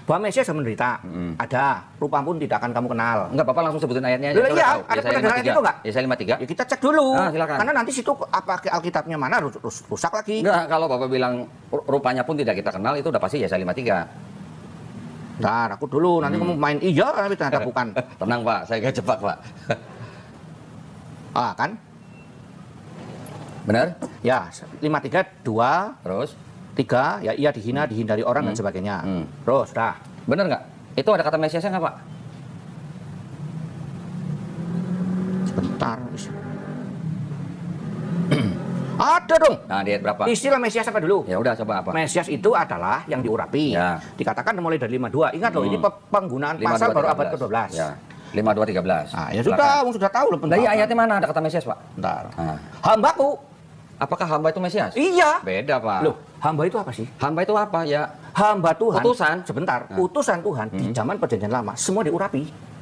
Bahwa Mesias yang menderita, ada. Rupa pun tidak akan kamu kenal. Enggak, Bapak langsung sebutin ayatnya aja. Loh, saya iya, tahu. ada Yesaya pendengaran 53. itu nggak? Yesaya 53. Ya kita cek dulu. Silakan. Karena nanti situ apa Alkitabnya mana rusak lagi. Enggak, kalau Bapak bilang rupanya pun tidak kita kenal, itu udah pasti Yesaya 53. Ntar aku dulu, nanti kamu main iya, tapi ternyata bukan. Tenang, Pak, saya gak jebak, Pak. Ah, kan? Benar? Ya, 53, 2, Terus? 3, ya ia dihina, dihindari orang dan sebagainya. Terus, dah. Benar nggak? Itu ada kata Mesiasnya nggak, Pak? Sebentar. Ada dong. Nah, di ayat berapa? Istilah Mesias apa dulu? Ya udah, coba apa? Mesias itu adalah yang diurapi. Ya. Dikatakan mulai dari 52. Ingat loh, ini penggunaan 52, pasal baru abad 13. ke-12. Ya. 52:13. Nah, ya sudah, sudah tahu loh. Nah, iya, ayatnya mana ada kata Mesias, Pak? Bentar. Nah. Hambaku. Apakah hamba itu Mesias? Iya. Beda, Pak. Loh, hamba itu apa sih? Hamba itu apa? Ya, Hamba Tuhan. utusan. Sebentar, utusan Tuhan di zaman perjanjian lama semua diurapi.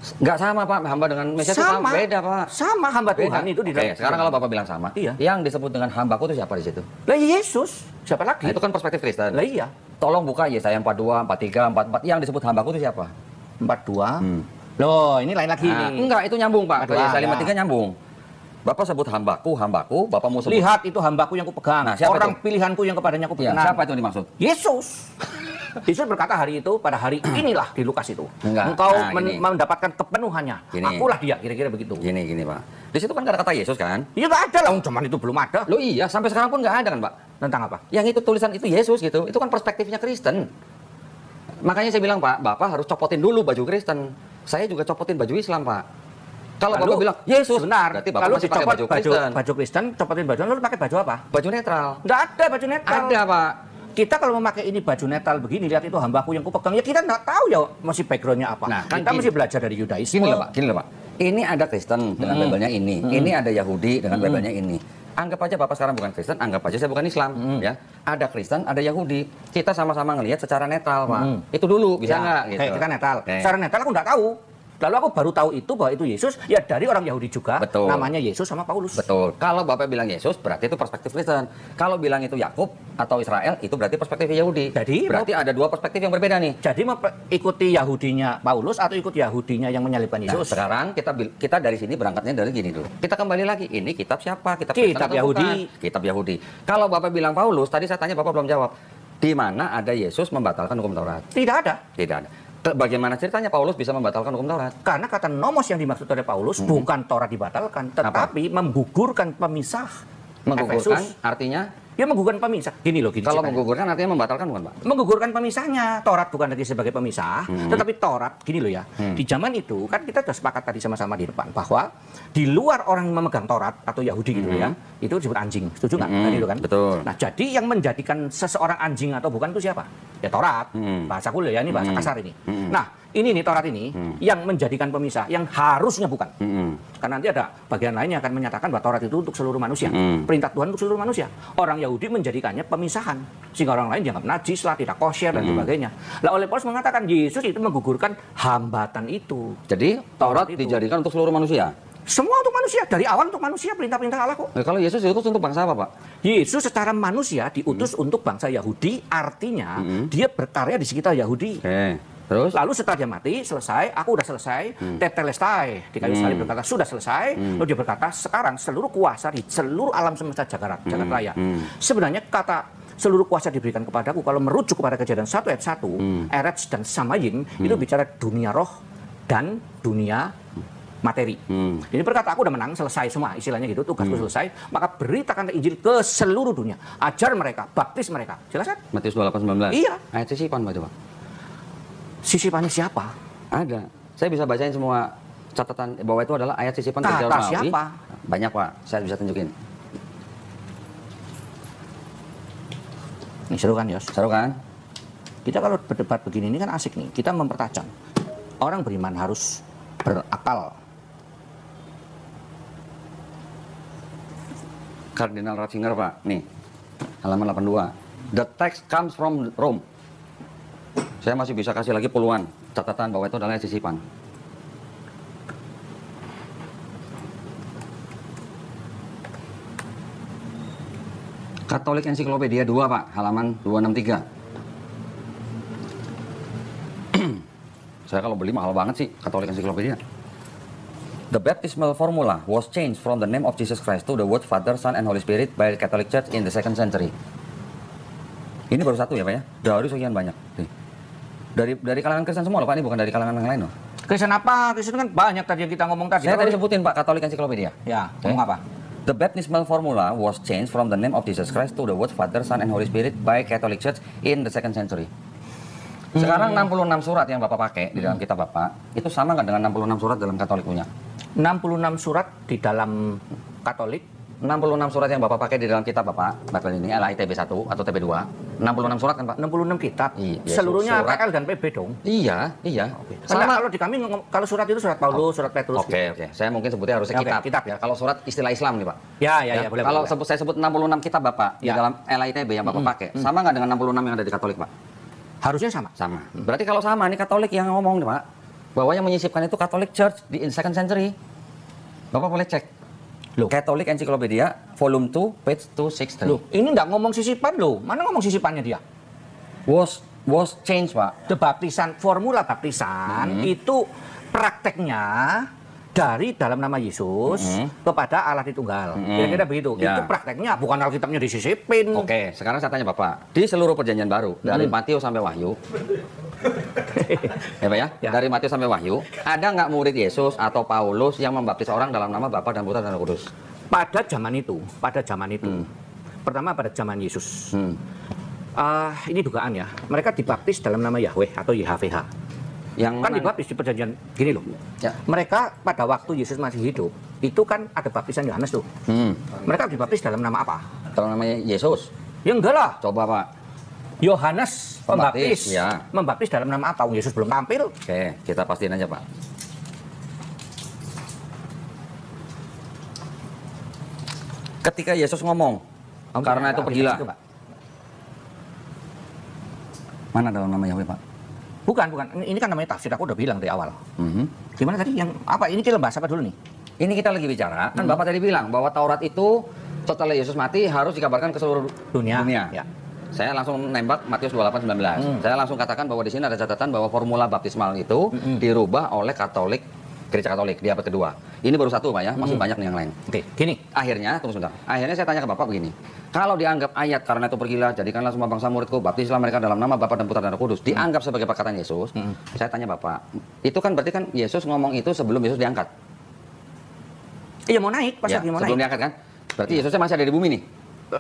nggak sama, Pak. Hamba dengan Mesias itu sama. Beda, Pak. Sama hamba Beda. Tuhan itu di Oke, sekarang kalau Bapak bilang sama, Iya. yang disebut dengan hambaku itu siapa di situ? Lah Yesus. Siapa lagi? Nah, itu kan perspektif Kristen. Lah iya. Tolong buka Yesaya 42, 43, 44. Yang disebut hambaku itu siapa? 42. Loh, ini lain lagi Nah, nih. enggak, itu nyambung, Pak. Ke 42, Yesaya ya. 53 nyambung. Bapak sebut hambaku, Bapak mau sebut. Lihat itu hambaku yang kupegang. Nah, siapa Orang itu? pilihanku yang kepadanya Ya, kupegang. siapa itu yang dimaksud? Yesus. Yesus berkata hari itu, pada hari inilah di Lukas itu. Enggak. Engkau Nah, gini. mendapatkan kepenuhannya. Gini. Akulah dia, kira-kira begitu. Gini, Pak. Di situ kan nggak ada kata Yesus kan? Iya nggak ada lah, zaman itu belum ada. Lo iya, sampai sekarang pun nggak ada kan, Pak? Tentang apa? Yang itu tulisan itu Yesus gitu. Itu kan perspektifnya Kristen. Makanya saya bilang, Pak, Bapak harus copotin dulu baju Kristen. Saya juga copotin baju Islam, Pak. Kalau Bapak bilang Yesus, benar. berarti Bapak Lalu masih pakai dicopot baju Kristen. baju Kristen, copotin baju, lalu pakai baju apa? Baju netral. Nggak ada baju netral. Ada, Pak. Kita kalau memakai ini baju netral begini, lihat itu hambaku yang kupegang, ya kita nggak tahu ya masih backgroundnya apa. Nah, kan kita gini. mesti belajar dari Yudaisme. Gini loh, Pak. Ini ada Kristen dengan labelnya ini. Ini ada Yahudi dengan labelnya ini. Anggap aja Bapak sekarang bukan Kristen, anggap aja saya bukan Islam, ya. Ada Kristen, ada Yahudi. Kita sama-sama ngelihat secara netral, Pak. Itu dulu, bisa nggak? Gitu. Kayak kita netral. Oke. Secara netral aku nggak tahu. Lalu aku baru tahu itu bahwa itu Yesus, ya dari orang Yahudi juga. Betul. Namanya Yesus sama Paulus. Betul. Kalau Bapak bilang Yesus, berarti itu perspektif Kristen. Kalau bilang itu Yakub atau Israel, itu berarti perspektif Yahudi. Jadi, berarti ada dua perspektif yang berbeda nih. Jadi mau ikuti Yahudinya Paulus atau ikut Yahudinya yang menyalibkan Nah, Yesus? sekarang kita dari sini berangkatnya dari gini dulu. Kita kembali lagi, ini kitab siapa? Kitab Kristen Kitab atau Yahudi. bukan? Kitab Yahudi. Kalau Bapak bilang Paulus, tadi saya tanya Bapak belum jawab. Di mana ada Yesus membatalkan hukum Taurat? Tidak ada. Tidak ada. Bagaimana ceritanya Paulus bisa membatalkan hukum Taurat? Karena kata nomos yang dimaksud oleh Paulus bukan Taurat dibatalkan, tetapi menggugurkan pemisah. Menggugurkan Efesus. artinya? Dia menggugurkan pemisah. Gini loh, gini Kalau ceritanya. menggugurkan artinya membatalkan bukan, Pak? Menggugurkan pemisahnya. Taurat bukan lagi sebagai pemisah, tetapi Taurat, gini loh ya. Di zaman itu kan kita sudah sepakat tadi sama-sama di depan bahwa di luar orang yang memegang Taurat atau Yahudi gitu ya, itu disebut anjing. Setuju nggak? Tadi itu kan. Betul. Nah, jadi yang menjadikan seseorang anjing atau bukan itu siapa? Ya Taurat. Bahasa kuliah ya, ini bahasa kasar ini. Nah, ini nih Taurat ini yang menjadikan pemisah, yang harusnya bukan. Karena nanti ada bagian lainnya akan menyatakan bahwa Taurat itu untuk seluruh manusia. Perintah Tuhan untuk seluruh manusia. Orang Yahudi menjadikannya pemisahan. Sehingga orang lain dianggap najis lah, tidak kosher dan sebagainya. Lah oleh Paulus mengatakan Yesus itu menggugurkan hambatan itu. Jadi Taurat itu. dijadikan untuk seluruh manusia. Semua untuk manusia, dari awal untuk manusia, perintah-perintah Allah kok. Nah, kalau Yesus diutus untuk bangsa apa, Pak? Yesus secara manusia diutus untuk bangsa Yahudi, artinya dia berkarya di sekitar Yahudi. Oke. Terus? Lalu setelah dia mati, selesai, aku udah selesai, tetelestai, di kayu salib berkata, sudah selesai, lalu dia berkata, sekarang seluruh kuasa di seluruh alam semesta jagat raya. Sebenarnya kata seluruh kuasa diberikan kepadaku, kalau merujuk kepada Kejadian 1 ayat 1, Eretz dan Samayim, itu bicara dunia roh dan dunia materi. Jadi berkata, aku udah menang, selesai semua, istilahnya gitu, tugasku selesai, maka beritakan Injil ke seluruh dunia, ajar mereka, baptis mereka. Jelas kan? Matius 28:19. Iya. Ayat sisipan, Pak, coba. Sisipannya siapa? Ada. Saya bisa bacain semua catatan bahwa itu adalah ayat sisipan Kata Romawi. siapa? Banyak, Pak. Saya bisa tunjukin. Ini seru kan, Yos? Seru kan? Kita kalau berdebat begini ini kan asik nih. Kita mempertajam. Orang beriman harus berakal. Kardinal Ratzinger, Pak. Nih. Halaman 82. The text comes from Rome. Saya masih bisa kasih lagi puluhan catatan bahwa itu adalah ayat sisipan. Katolik Ensiklopedia 2, Pak, halaman 263. Saya kalau beli mahal banget sih Katolik Ensiklopedia. The baptismal formula was changed from the name of Jesus Christ to the word Father, Son, and Holy Spirit by the Catholic Church in the 2nd century. Ini baru satu ya, Pak ya? Dari sekian banyak. Nih. Dari kalangan Kristen semua loh, Pak, ini bukan dari kalangan yang lain loh. Kristen apa? Kristen kan banyak tadi yang kita ngomong tadi. Saya tadi sebutin, Pak, Katolik Ensiklopedia. Ya, Oke. ngomong apa? The baptismal formula was changed from the name of Jesus Christ to the word Father, Son, and Holy Spirit by Catholic Church in the 2nd century. Sekarang 66 surat yang Bapak pakai di dalam kitab Bapak, itu sama nggak dengan 66 surat dalam Katolik punya? 66 surat di dalam Katolik. 66 surat yang Bapak pakai di dalam kitab Bapak, Bible ini adalah ITB 1 atau TB 2. 66 surat kan Pak? 66 kitab. Iya, Seluruhnya surat. PL dan PB dong. Iya. Sama kalau di kami kalau surat itu surat Paulus, surat Petrus. Oke. Saya mungkin sebutnya harusnya Oke, kitab. kitab. Ya. Kalau surat istilah Islam nih Pak. Ya, boleh. Kalau boleh. saya sebut 66 kitab Bapak di Ya. dalam LITB yang Bapak pakai, sama nggak dengan 66 yang ada di Katolik Pak? Harusnya sama. Sama. Berarti kalau sama, ini Katolik yang ngomong nih Pak, bahwa yang menyisipkan itu Catholic Church di in second century. Bapak boleh cek. Loh. Catholic Encyclopedia, volume 2, page 263. Loh, ini nggak ngomong sisipan loh. Mana ngomong sisipannya dia? Was changed Pak. Formula baptisan itu prakteknya dari dalam nama Yesus kepada Allah Tritunggal. Kira-kira begitu. Ya. Itu prakteknya, bukan Alkitabnya disisipin. Oke, sekarang saya tanya Bapak, di seluruh perjanjian baru, dari Matius sampai Wahyu, ya Pak ya, Ya. dari Matius sampai Wahyu, ada nggak murid Yesus atau Paulus yang membaptis orang dalam nama Bapa dan Putra dan Roh Kudus? Pada zaman itu. Pertama pada zaman Yesus. Ini dugaan ya. Mereka dibaptis dalam nama Yahweh atau YHWH. Yang Kan mana? dibaptis di perjanjian gini loh. Ya. Mereka pada waktu Yesus masih hidup, itu kan ada baptisan Yohanes tuh. Mereka dibaptis dalam nama apa? Kalau namanya Yesus, Ya enggak lah. coba Pak. Yohanes Pembaptis, pembaptis. ya. Membaptis dalam nama apa? Yesus belum tampil. Oke, kita pastiin aja Pak. Ketika Yesus ngomong, karena itu pergilah. Coba. Mana dalam nama Yahweh Pak? Bukan. Ini kan namanya tafsir. Aku udah bilang dari awal. Mhm. Gimana tadi? Yang apa? Ini kita bahas apa dulu nih? Ini kita lagi bicara, kan Bapak tadi bilang bahwa Taurat itu setelah Yesus mati harus dikabarkan ke seluruh Dunia. dunia. Ya. Saya langsung nembak Matius 28:19. Saya langsung katakan bahwa di sini ada catatan bahwa formula baptismal itu dirubah oleh Katolik, Gereja Katolik di abad kedua. Ini baru satu Pak ya, masih banyak nih yang lain. Oke, gini. Akhirnya, tunggu sebentar. Akhirnya saya tanya ke Bapak begini. Kalau dianggap ayat karena itu pergilah, jadikanlah semua bangsa muridku, baptislah mereka dalam nama Bapa dan Putra dan Roh Kudus, dianggap sebagai perkataan Yesus. Saya tanya Bapak, itu kan berarti kan Yesus ngomong itu sebelum Yesus diangkat. Iya mau naik, pas Ya, lagi mau sebelum naik. diangkat kan? Berarti Yesusnya masih ada di bumi nih.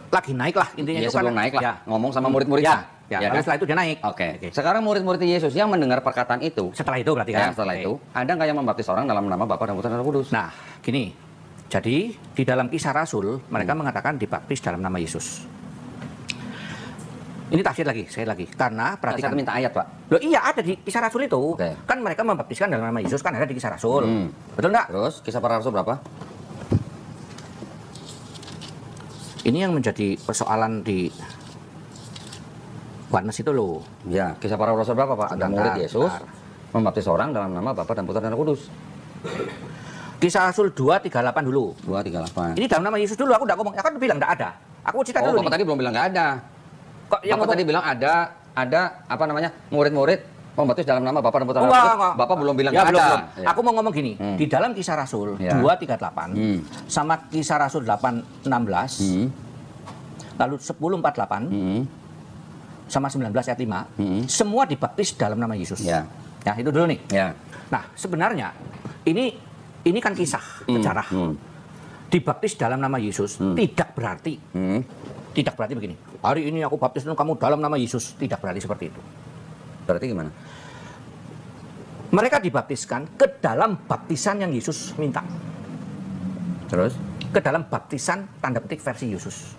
Lagi naik lah intinya Ya itu sebelum kan. naik lah, Ya. ngomong sama murid-muridnya. Ya, Ya lalu kan? setelah itu dia naik. Oke. Sekarang murid-murid Yesus yang mendengar perkataan itu, Setelah itu berarti kan. ya setelah Oke. itu, ada nggak yang membaptis orang dalam nama Bapa dan Putra dan Roh Kudus? Nah, gini. Jadi di dalam Kisah Rasul mereka mengatakan dibaptis dalam nama Yesus. Ini tafsir lagi, sekali lagi. Karena Saya perhatikan. minta ayat Pak. Loh iya ada di Kisah Rasul itu. Oke. Kan mereka membaptiskan dalam nama Yesus kan ada di Kisah Rasul. Betul nggak? Terus kisah para rasul berapa? Ini yang menjadi persoalan di Warnes itu loh. Ya, kisah para rasul berapa Pak? Ada Sebentar, murid Yesus sebentar. membaptis orang dalam nama Bapa dan Putra dan Roh Kudus. Kisah Rasul 2:38 dulu. 2:38. Ini dalam nama Yesus dulu, aku udah ngomong. Aku bilang nggak ada. Aku cerita Oh, dulu Bapak nih. tadi belum bilang nggak ada. Kok yang Bapak tadi bilang ada apa namanya murid-murid membaptis dalam nama Bapa dan Putra dan Roh Enggak, Kudus. enggak. Bapak belum bilang Ya, nggak belum, ada. belum. Ya. Aku mau ngomong gini, di dalam Kisah Rasul Ya. 2:38 sama Kisah Rasul 8:16, lalu 10:48 sama 19 ayat 5, semua dibaptis dalam nama Yesus. Ya. Ya, itu dulu nih. Ya. Nah, sebenarnya ini kan kisah sejarah. Dibaptis dalam nama Yesus tidak berarti begini. Hari ini aku baptis kamu dalam nama Yesus, tidak berarti seperti itu. Berarti gimana? Mereka dibaptiskan ke dalam baptisan yang Yesus minta. Terus Ke dalam baptisan tanda petik versi Yesus.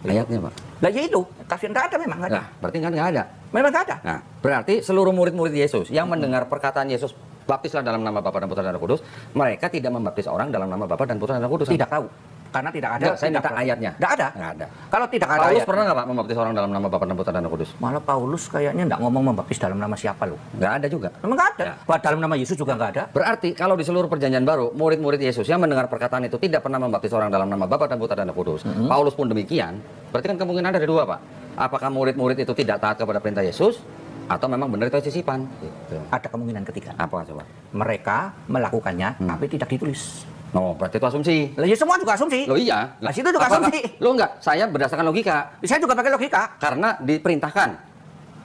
ayatnya Pak. Lah ya itu, tafsir nggak ada memang nggak ada. Nah, berarti kan nggak ada. Memang nggak ada. Nah, berarti seluruh murid-murid Yesus yang mendengar perkataan Yesus, baptislah dalam nama Bapa dan Putra dan Roh Kudus, mereka tidak membaptis orang dalam nama Bapa dan Putra dan Roh Kudus. Tidak tahu. Karena tidak ada. Nggak, saya minta ayatnya. Nggak ada. Nggak ada. Kalau tidak ada Paulus ayat- pernah nggak Pak membaptis orang dalam nama Bapa dan Putra dan Roh Kudus? Malah Paulus kayaknya nggak ngomong membaptis dalam nama siapa loh. Nggak ada juga. Memang nggak ada. Ya. Bahwa dalam nama Yesus juga nggak ada. Berarti kalau di seluruh perjanjian baru, murid-murid Yesus yang mendengar perkataan itu tidak pernah membaptis orang dalam nama Bapa dan Putra dan Roh Kudus. Paulus pun demikian. Berarti kan kemungkinan ada dua Pak. Apakah murid-murid itu tidak taat kepada perintah Yesus, atau memang benar itu sisipan? Gitu. Ada kemungkinan ketiga. Apa coba? Mereka melakukannya tapi tidak ditulis. Oh, berarti itu asumsi. Lah ya semua juga asumsi. Loh iya. Lah situ juga Apakah- asumsi. Loh enggak, saya berdasarkan logika. Saya juga pakai logika. Karena diperintahkan.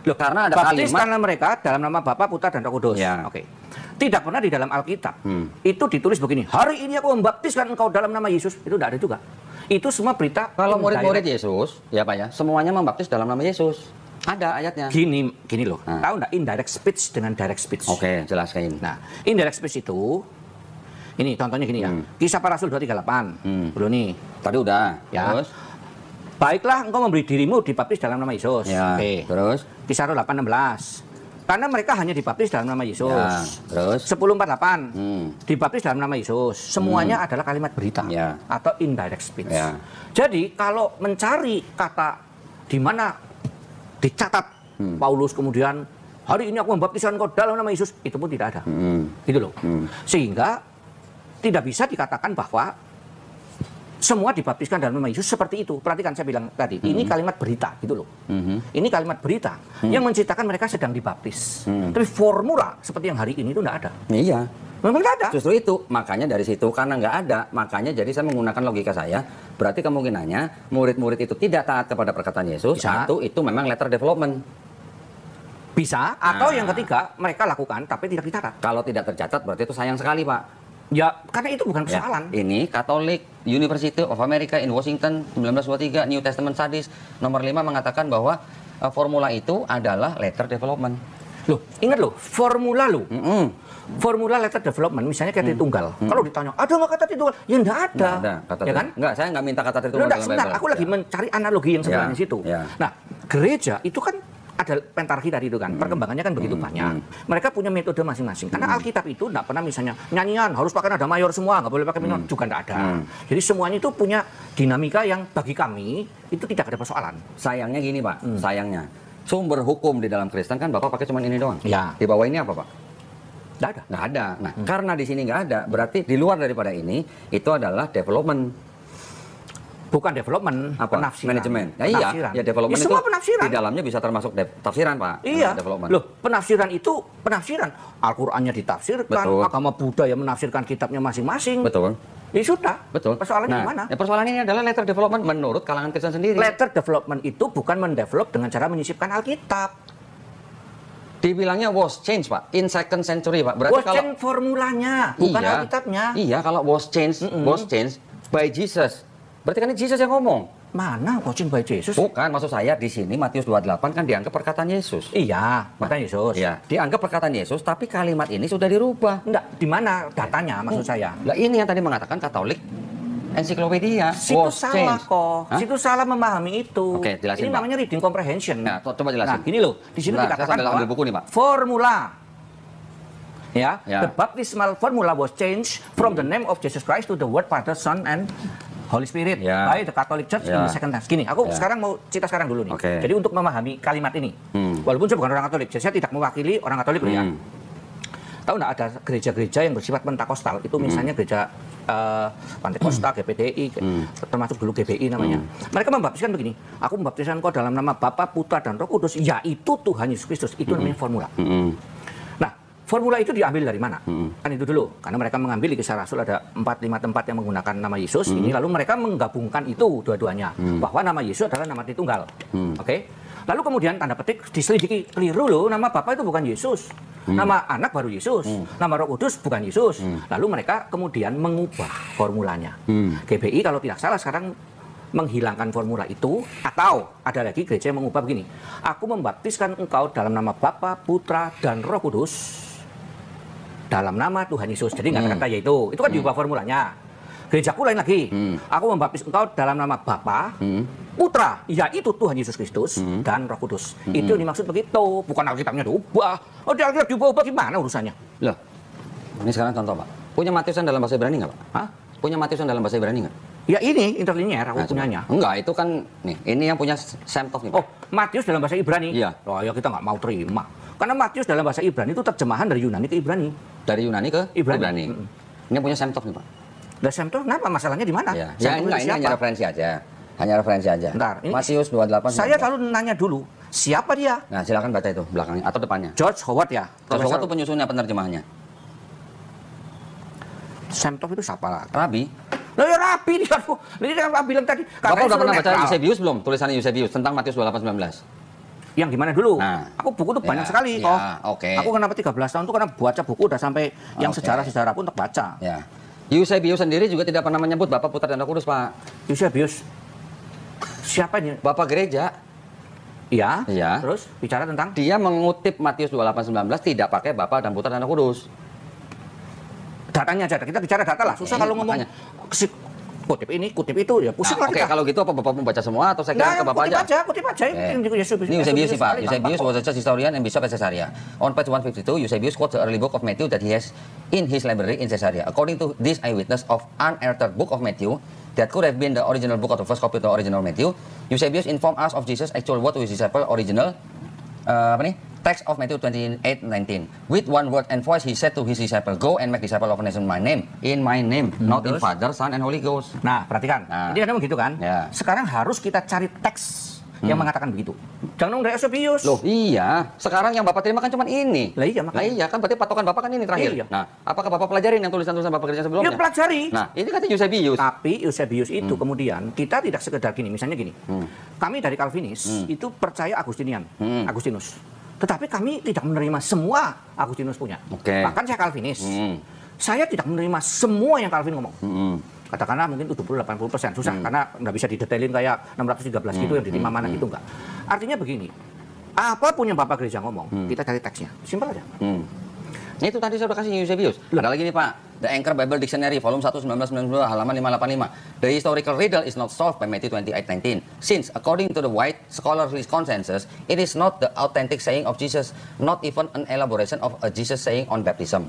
Loh, karena ada Baptis kalimat. karena mereka dalam nama Bapa, Putra, dan Roh Kudus. Ya. Oke. Tidak pernah di dalam Alkitab itu ditulis begini. Hari ini aku membaptiskan engkau dalam nama Yesus. Itu tidak ada juga. Itu semua berita. Kalau murid-murid indirect. Yesus, ya Pak ya, semuanya membaptis dalam nama Yesus. Ada ayatnya. Gini loh. Nah. Tahu nggak indirect speech dengan direct speech? Oke, jelaskan. Nah, indirect speech itu ini contohnya gini ya. Kisah Para Rasul 2:38. Dulu nih. Tadi udah. Ya. Terus? Baiklah engkau memberi dirimu dibaptis dalam nama Yesus. Ya. Oke. Terus? Kisah 8:16. Karena mereka hanya dibaptis dalam nama Yesus. Ya. Terus? 10:48. Dibaptis dalam nama Yesus. Semuanya adalah kalimat berita Ya. atau indirect speech. Ya. Jadi kalau mencari kata di mana dicatat Paulus kemudian hari ini aku membaptiskan kau dalam nama Yesus, itu pun tidak ada. Gitu loh. Sehingga tidak bisa dikatakan bahwa semua dibaptiskan dalam nama Yesus seperti itu. Perhatikan saya bilang tadi, ini kalimat berita gitu loh. Ini kalimat berita yang menceritakan mereka sedang dibaptis. Tapi formula seperti yang hari ini itu tidak ada. Iya. Memang tidak ada. Justru itu, makanya dari situ karena nggak ada, makanya jadi saya menggunakan logika saya. Berarti kemungkinannya murid-murid itu tidak taat kepada perkataan Yesus. Bisa. Satu, itu memang letter development. Bisa, atau yang ketiga mereka lakukan tapi tidak dicatat. Kalau tidak tercatat berarti itu sayang sekali, Pak. Ya, karena itu bukan Ya, persoalan. ini Catholic University of America in Washington 1923 New Testament Studies nomor 5 mengatakan bahwa formula itu adalah letter development. Loh, ingat loh, formula loh. Formula letter development misalnya kayak Tritunggal. Kalau ditanya, ada nggak kata Tritunggal? Ya nggak ada. Nggak ada kata Ya kan? Enggak, saya nggak minta kata Loh, Tritunggal enggak, dalam sebentar, Bible. aku lagi Ya. mencari analogi yang sebenarnya Ya, situ. ya. Nah, gereja itu kan ada pentarki tadi itu kan, perkembangannya kan begitu banyak. Mereka punya metode masing-masing. Karena Alkitab itu tidak pernah misalnya nyanyian harus pakai nada mayor semua, nggak boleh pakai minor, juga tidak ada. Jadi semuanya itu punya dinamika yang bagi kami itu tidak ada persoalan. Sayangnya gini, Pak. Sayangnya sumber hukum di dalam Kristen kan Bapak pakai cuma ini doang. Ya. Di bawah ini apa, Pak? Tidak ada. Nggak ada. Nah, karena di sini nggak ada, berarti di luar daripada ini itu adalah development. Bukan development, Apa? penafsiran. Manajemen. Ya, Penafsiran. iya, ya development Ya, semua itu penafsiran. di dalamnya bisa termasuk tafsiran, Pak. Iya, Development. loh penafsiran itu penafsiran. Al-Qur'annya ditafsirkan, Betul. agama Buddha yang menafsirkan kitabnya masing-masing. Betul. Ya sudah. Betul. Persoalannya Nah, gimana? ya persoalan ini adalah letter development menurut kalangan Kristen sendiri. Letter development itu bukan mendevelop dengan cara menyisipkan Alkitab. Dibilangnya was change, Pak, in second century, Pak. Berarti kalau Watching formulanya, bukan iya, Alkitabnya. Iya, kalau was change by Jesus. Berarti kan ini Jesus yang ngomong. Mana watching by Jesus? Bukan, maksud saya di sini Matius 28 kan dianggap perkataan Yesus. Iya, perkataan Yesus. Iya, dianggap perkataan Yesus, tapi kalimat ini sudah dirubah. Enggak, di mana datanya maksud saya? Lah ini yang tadi mengatakan Katolik ensiklopedia. Situ was salah change. kok. Hah? Situ salah memahami itu. Oke, jelasin, Ini Pak. namanya reading comprehension. Nah, coba jelasin. Nah, gini loh. Di sini Nah, saya dikatakan sambil bahwa ambil buku nih, Pak. formula ya, Ya. the baptismal formula was changed from the name of Jesus Christ to the word Father, Son, and Holy Spirit Ya. by the Catholic Church in Ya. the second tense. Gini, aku Ya. sekarang mau cerita sekarang dulu nih. Oke. Jadi untuk memahami kalimat ini, walaupun saya bukan orang Katolik, jadi saya tidak mewakili orang Katolik loh ya. Tahu nggak ada gereja-gereja yang bersifat pentakostal itu misalnya gereja Pantekosta, GPDI, termasuk dulu GBI namanya. Mereka membaptiskan begini, aku membaptiskan kau dalam nama Bapa, Putra, dan Roh Kudus, yaitu Tuhan Yesus Kristus. Itu namanya formula. Nah, formula itu diambil dari mana? Kan itu dulu, karena mereka mengambil di Kisah Rasul ada 4-5 tempat yang menggunakan nama Yesus. Ini lalu mereka menggabungkan itu dua-duanya, bahwa nama Yesus adalah nama Tritunggal. Oke? Lalu kemudian tanda petik diselidiki keliru loh, nama Bapa itu bukan Yesus. Nama anak baru Yesus. Nama Roh Kudus bukan Yesus. Lalu mereka kemudian mengubah formulanya. GBI kalau tidak salah sekarang menghilangkan formula itu, atau ada lagi gereja yang mengubah begini. Aku membaptiskan engkau dalam nama Bapa, Putra, dan Roh Kudus dalam nama Tuhan Yesus. Jadi nggak ada kata yaitu. Itu kan diubah formulanya. Gerejaku lain lagi. Aku membaptis engkau dalam nama Bapa, Putra, yaitu Tuhan Yesus Kristus, dan Roh Kudus. Itu yang dimaksud begitu. Bukan Alkitabnya diubah. Oh, di Alkitab diubah gimana urusannya? Loh, ini sekarang contoh, Pak. Punya Matiusan dalam bahasa Ibrani nggak, Pak? Hah? Punya Matiusan dalam bahasa Ibrani nggak? Ya ini interlinear aku Nah, coba. punyanya. Enggak, itu kan nih, ini yang punya Sam Tov nih, Pak. Oh, Matius dalam bahasa Ibrani? Iya. Oh, ya kita nggak mau terima. Karena Matius dalam bahasa Ibrani itu terjemahan dari Yunani ke Ibrani. Dari Yunani ke Ibrani. Ini punya Sam Tov nih, Pak. Dan Sam Tov, kenapa masalahnya di mana? Ya, Sam Tov enggak, itu ini hanya siapa? referensi aja. Hanya referensi aja. Bentar, ini Matius 28. Saya selalu nanya dulu, siapa dia? Nah, silakan baca itu belakangnya atau depannya. George Howard ya? Terus itu penyusunnya, penerjemahnya. Sam Tov itu siapa lah? Rabi. Loh ya rapi dia. Ini yang Rabi bilang tadi. Bapak udah pernah baca netral. Eusebius belum? Tulisannya Eusebius tentang Matius 28:19. Yang gimana dulu? Nah. Aku buku tuh banyak Ya, sekali ya, kok. oke. Aku kenapa 13 tahun tuh karena baca buku udah sampai yang Oke. sejarah-sejarah pun terbaca. Ya. Eusebius sendiri juga tidak pernah menyebut Bapa, Putra, dan Roh Kudus, Pak. Eusebius. Siapa ini? Bapak gereja, Iya. Iya. Terus bicara tentang dia mengutip Matius 28:19 tidak pakai Bapa dan Putra dan Roh Kudus. datanya aja. Kita bicara data lah. Susah Oke, kalau ngomong makanya. kutip ini, kutip itu, ya pusing lah Oke, kita. kalau gitu apa Bapak membaca semua atau saya Nah, kira ke Bapak aja? kutip aja. Ini Eusebius sih Pak. Eusebius was a church historian and bishop at Caesarea. On page 152, Eusebius quotes the early book of Matthew that he has in his library in Caesarea. According to this eyewitness of unauthored book of Matthew, that could have been the original book of the first copy of the original Matthew, Eusebius informed us of Jesus' actual word to his disciple original text of Matthew 28:19. With one word and voice he said to his disciple, "Go and make disciple of a nation in my name, not in Father, Son, and Holy Ghost." Nah, perhatikan. Nah. Ini kadang begitu kan? Ya. Sekarang harus kita cari teks yang mengatakan begitu. Jangan dari Eusebius. Loh iya, sekarang yang Bapak terima kan cuma ini. Lah iya, makanya. Lah iya, kan berarti patokan Bapak kan ini terakhir. Iya. Nah, apakah Bapak pelajarin yang tulisan-tulisan Bapak kerja sebelumnya? Ya pelajari. Nah, ini kan Eusebius. Tapi Eusebius itu kemudian kita tidak sekedar gini, misalnya gini. Kami dari Calvinis itu percaya Agustinian, Agustinus. Tetapi kami tidak menerima semua Agustinus punya. Oke. Bahkan saya Calvinis. Saya tidak menerima semua yang Calvin ngomong. Katakanlah mungkin 70-80%. Susah karena nggak bisa didetailin kayak 613 gitu yang diterima mana gitu enggak. Artinya begini, apapun yang Bapak Gereja ngomong, kita cari teksnya. Simpel aja. Nah, itu tadi saya udah kasih Eusebius. Ada lagi nih Pak, The Anchor Bible Dictionary, volume 1, 1992, halaman 585. The historical riddle is not solved by Matthew 28:19. Since, according to the wide scholarly consensus, it is not the authentic saying of Jesus, not even an elaboration of a Jesus saying on baptism.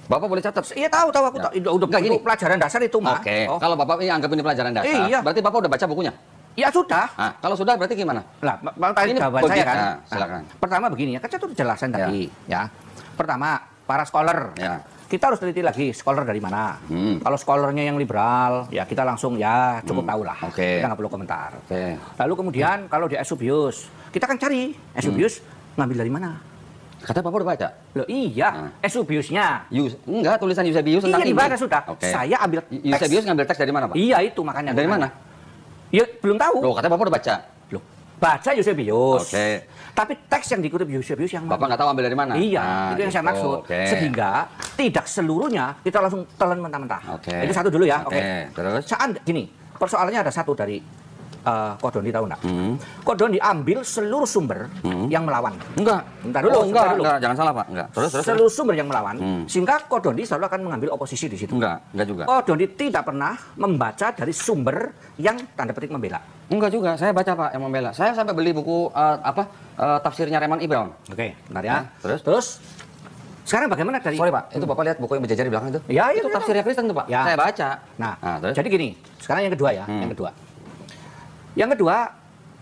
Bapak boleh catat? Iya tahu aku tahu. Udah Nggak, gini. itu pelajaran dasar itu mah. Oke, Oh. kalau Bapak ini anggap ini pelajaran dasar, Iya. berarti Bapak udah baca bukunya? Ya sudah. Nah, kalau sudah berarti gimana? Lah, tadi Ini jawaban bagi- saya kan. Nah, silakan. Pertama begini ya, kan saya tuh jelasin tadi ya. Pertama, para scholar. Ya. Kita harus teliti lagi scholar dari mana. Kalau scholarnya yang liberal, ya kita langsung ya cukup tahu lah. Oke. Kita nggak perlu komentar. Oke. Lalu kemudian kalau di Eusebius, kita kan cari Eusebius ngambil dari mana. Katanya Bapak udah baca? Loh iya, Eusebiusnya. Enggak, tulisan Eusebius tentang Iya ini. dibaca sudah. Oke. Saya ambil teks. Eusebius ngambil teks dari mana Pak? Iya itu makanya. Dari mana? Ya belum tahu. Loh, katanya Bapak udah baca? Loh, baca Eusebius. Oke. Tapi teks yang dikutip Eusebius yang mana? Bapak nggak tahu ambil dari mana? Iya, Nah, itu yang saya gitu. maksud. Oke. Sehingga tidak seluruhnya kita langsung telan mentah-mentah. Oke. Itu satu dulu ya. Oke, terus? Gini, persoalannya ada satu dari Kodoni tahu nggak? Kodoni ambil seluruh sumber yang melawan. Enggak. Bentar dulu, Oh, sebentar dulu. enggak, jangan salah Pak. Enggak. Terus. Seluruh sumber yang melawan, sehingga Kodoni selalu akan mengambil oposisi di situ. Enggak juga. Kodoni tidak pernah membaca dari sumber yang tanda petik membela. Enggak juga, saya baca Pak yang membela. Saya sampai beli buku tafsirnya Raymond E. Brown. Oke, bentar ya. Nah, terus sekarang bagaimana dari Sorry Pak, itu Bapak lihat buku yang berjajar di belakang itu? Ya, itu iya, tafsirnya Kristen tuh Pak. Ya. Saya baca. Nah, terus? jadi gini, sekarang yang kedua ya, yang kedua,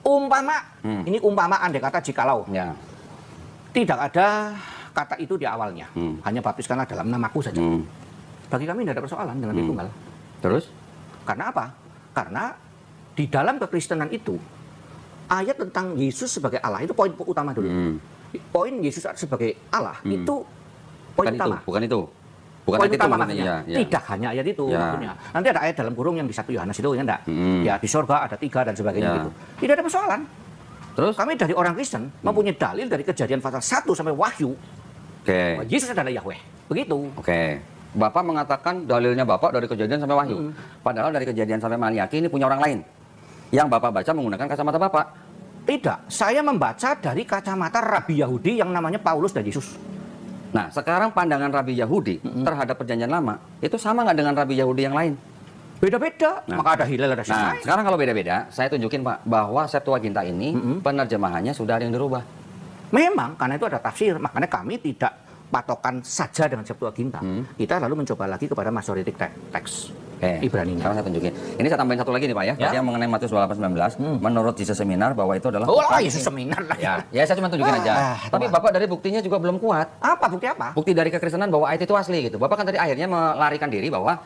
umpama, ini umpama andai kata jikalau Ya. tidak ada kata itu di awalnya, hanya baptiskanlah dalam namaku saja. Bagi kami tidak ada persoalan dengan Tritunggal. Terus? Karena apa? Karena di dalam kekristenan itu, ayat tentang Yesus sebagai Allah itu poin utama dulu. Poin Yesus sebagai Allah itu poin utama. Bukan itu. Bukan Poin ayat itu utama maksudnya. maksudnya. Ya. Tidak hanya ayat itu Ya. maksudnya. Nanti ada ayat dalam kurung yang di 1 Yohanes itu ya enggak? Ya di sorga ada 3 dan sebagainya Ya. gitu. Tidak ada persoalan. Terus? Kami dari orang Kristen mempunyai dalil dari Kejadian pasal 1 sampai Wahyu Oke. bahwa Yesus adalah Yahweh. Begitu. Oke. Bapak mengatakan dalilnya Bapak dari Kejadian sampai Wahyu. Padahal dari Kejadian sampai Maliaki ini punya orang lain. Yang Bapak baca menggunakan kacamata Bapak. Tidak, saya membaca dari kacamata Rabi Yahudi yang namanya Paulus dan Yesus. Nah, sekarang pandangan Rabi Yahudi terhadap Perjanjian Lama itu sama nggak dengan Rabi Yahudi yang lain? Beda-beda, maka ada Hilal, ada Nah, Syamai. sekarang kalau beda-beda, saya tunjukin Pak bahwa Septuaginta ini penerjemahannya sudah ada yang dirubah. Memang karena itu ada tafsir, makanya kami tidak patokan saja dengan Septuaginta. Kita lalu mencoba lagi kepada Masoretic text. Ibrani. Sekarang saya tunjukin. Ini saya tambahin satu lagi nih Pak ya. Tadi yang mengenai Matius 28:19, menurut Jesus Seminar bahwa itu adalah Oh, Yesus seminar lah. Ya, saya cuma tunjukin aja. Tapi Bapak dari buktinya juga belum kuat. Apa bukti apa? Bukti dari kekristenan bahwa ayat itu asli gitu. Bapak kan tadi akhirnya melarikan diri bahwa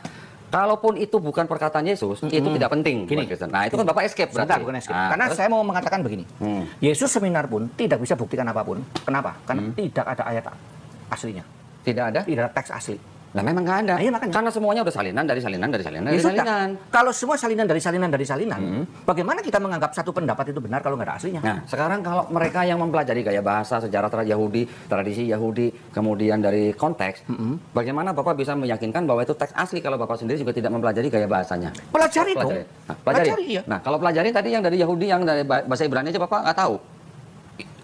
kalaupun itu bukan perkataan Yesus, itu tidak penting buat Kristen. Nah, itu kan Bapak escape berarti. Sebentar, bukan escape. Karena saya mau mengatakan begini. Yesus seminar pun tidak bisa buktikan apapun. Kenapa? Karena tidak ada ayat aslinya. Tidak ada? Tidak ada teks asli. Nah, memang nggak ada. Iya, makanya. Karena semuanya udah salinan dari salinan dari salinan Ya dari sudah. salinan. Kalau semua salinan dari salinan dari salinan, bagaimana kita menganggap satu pendapat itu benar kalau nggak ada aslinya? Nah, sekarang kalau mereka yang mempelajari gaya bahasa, sejarah Yahudi, tradisi Yahudi, kemudian dari konteks, bagaimana Bapak bisa meyakinkan bahwa itu teks asli kalau Bapak sendiri juga tidak mempelajari gaya bahasanya? Pelajari dong. Nah, pelajari. Iya. Nah, kalau pelajari tadi yang dari Yahudi, yang dari bahasa Ibrani aja Bapak nggak tahu.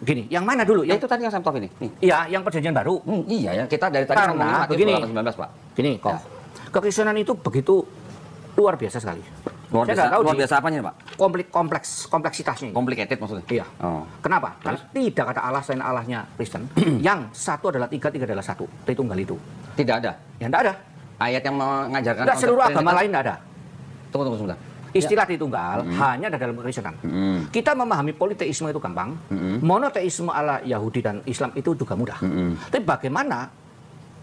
Gini, yang mana dulu? Ya itu tadi yang saya top ini. Nih. Iya, yang perjanjian baru. Iya ya, kita dari tadi Karena ngomongin Matius begini. 28:19, Pak. Gini, kok. Kekristenan itu begitu luar biasa sekali. Luar Saya biasa, nggak tahu luar di- biasa apanya Pak? kompleksitasnya. Complicated maksudnya? Iya. Oh. Kenapa? Karena tidak ada Allah selain Allahnya Kristen. Yang satu adalah tiga, tiga adalah satu. Tritunggal itu. Tidak ada. Ya tidak ada. Ayat yang mengajarkan Tidak, konsep seluruh agama Trinitas? lain tidak ada. Tunggu sebentar. Istilah Tritunggal hanya ada dalam Kekristenan. Kita memahami politeisme itu gampang. Monoteisme ala Yahudi dan Islam itu juga mudah. Tapi bagaimana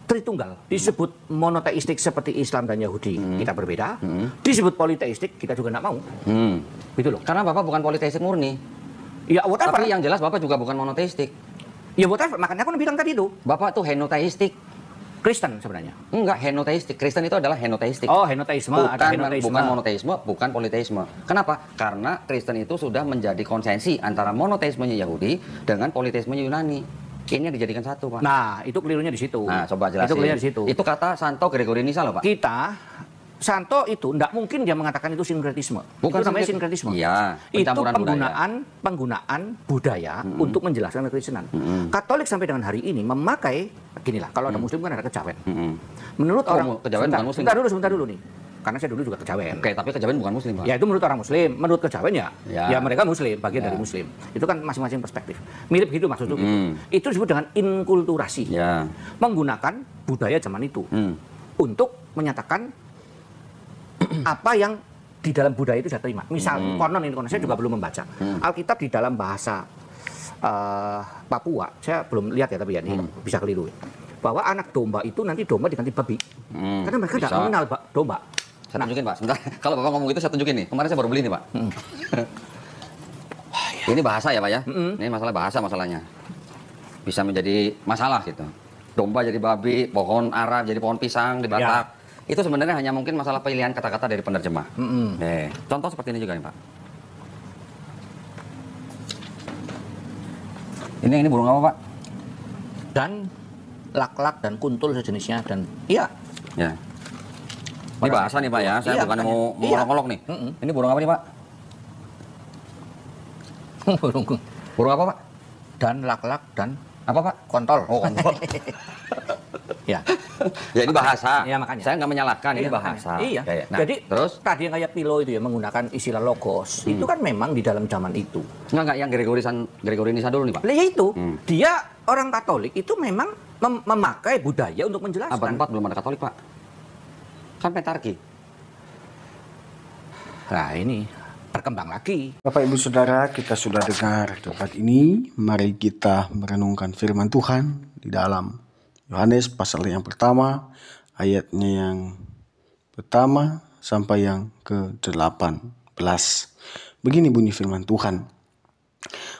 Tritunggal disebut monoteistik seperti Islam dan Yahudi kita berbeda, disebut politeistik kita juga nggak mau, gitu loh. Karena Bapak bukan politeistik murni. Ya whatever. Tapi yang jelas Bapak juga bukan monoteistik. Ya whatever. Makanya aku bilang tadi itu Bapak tuh henoteistik. Kristen sebenarnya. Enggak, henoteistik. Kristen itu adalah henoteistik. Oh, henoteisme. Ada henoteisme. Bukan monoteisme, bukan politeisme. Kenapa? Karena Kristen itu sudah menjadi konsensi antara monoteismenya Yahudi dengan politeismenya Yunani. Ini dijadikan satu, Pak. Nah, itu kelirunya di situ. Nah, coba jelasin. Itu kelirunya di situ. Itu kata Santo Gregory Nisa loh, Pak. Santo itu tidak mungkin dia mengatakan itu sinkretisme. Bukan itu namanya sinkretisme. Iya, Itu pencampuran penggunaan budaya untuk menjelaskan kekristenan. Katolik sampai dengan hari ini memakai ginilah. Kalau ada Muslim kan ada kejawen. Menurut orang kejawen bukan Muslim? Sebentar dulu nih. Karena saya dulu juga kejawen. Oke, tapi kejawen bukan Muslim, Pak. Ya itu menurut orang Muslim, menurut kejawen ya mereka Muslim, bagian Ya. dari Muslim. Itu kan masing-masing perspektif. Mirip gitu maksudnya. Itu disebut dengan inkulturasi. Ya. Menggunakan budaya zaman itu untuk menyatakan apa yang di dalam budaya itu saya terima. Misal konon ini konon saya juga belum membaca. Alkitab di dalam bahasa Papua, saya belum lihat ya tapi ya ini bisa keliru. Bahwa anak domba itu nanti domba diganti babi. Karena mereka tidak Bisa. mengenal domba. Saya tunjukin, Pak. Sebentar. Kalau Bapak ngomong itu saya tunjukin nih. Kemarin saya baru beli nih, Pak. Ini bahasa ya, Pak ya? Ini masalah bahasa masalahnya. Bisa menjadi masalah gitu. Domba jadi babi, pohon ara jadi pohon pisang di Batak. Itu sebenarnya hanya mungkin masalah pilihan kata-kata dari penerjemah. Nih, contoh seperti ini juga nih, Pak. Ini burung apa, Pak? Dan lak-lak dan kuntul sejenisnya dan iya. Ya. Ini bahasa nih, Pak ya. Saya Iya, bukan makanya. mau Iya. ngolok-ngolok nih. Ini burung apa nih, Pak? Burung apa, Pak? Dan lak-lak dan Apa, Pak? kontol. Oh, kontol. Ya. Ya ini bahasa. Iya, makanya. Saya nggak menyalahkan, ini Iya, bahasa. makanya. Iya. Ya, ya. Nah, Jadi terus tadi yang kayak Pilo itu ya menggunakan istilah logos. Itu kan memang di dalam zaman itu. nggak yang Gregory Nisa dulu nih, Pak. Lah ya itu, dia orang Katolik itu memang memakai budaya untuk Abad menjelaskan. 4 belum ada Katolik, Pak. Kan Petarki. Nah, ini berkembang lagi. Bapak Ibu Saudara, kita sudah dengar debat ini. Mari kita merenungkan firman Tuhan di dalam Yohanes pasal yang pertama, ayatnya yang pertama sampai yang ke-18. Begini bunyi firman Tuhan.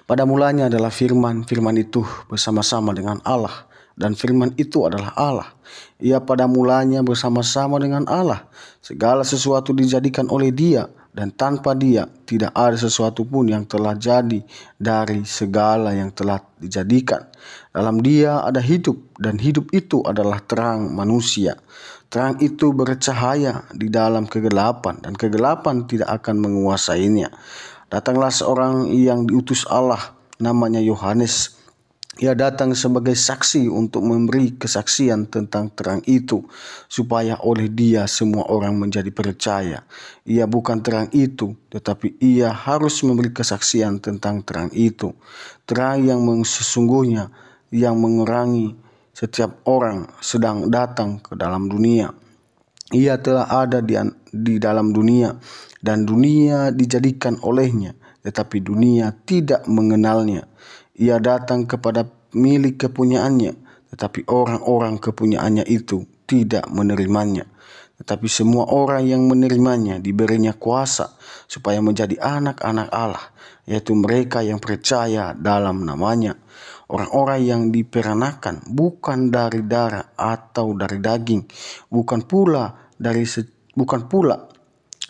Pada mulanya adalah firman, firman itu bersama-sama dengan Allah, dan firman itu adalah Allah. Ia pada mulanya bersama-sama dengan Allah. Segala sesuatu dijadikan oleh Dia, dan tanpa Dia tidak ada sesuatu pun yang telah jadi dari segala yang telah dijadikan. Dalam Dia ada hidup, dan hidup itu adalah terang manusia. Terang itu bercahaya di dalam kegelapan, dan kegelapan tidak akan menguasainya. Datanglah seorang yang diutus Allah, namanya Yohanes. Ia datang sebagai saksi untuk memberi kesaksian tentang terang itu, supaya oleh Dia semua orang menjadi percaya. Ia bukan terang itu, tetapi ia harus memberi kesaksian tentang terang itu. Terang yang sesungguhnya yang mengurangi setiap orang sedang datang ke dalam dunia. Ia telah ada di dalam dunia, dan dunia dijadikan olehnya, tetapi dunia tidak mengenalnya. Ia datang kepada milik kepunyaannya, tetapi orang-orang kepunyaannya itu tidak menerimanya. Tetapi semua orang yang menerimanya diberinya kuasa supaya menjadi anak-anak Allah, yaitu mereka yang percaya dalam namanya. Orang-orang yang diperanakan bukan dari darah atau dari daging, bukan pula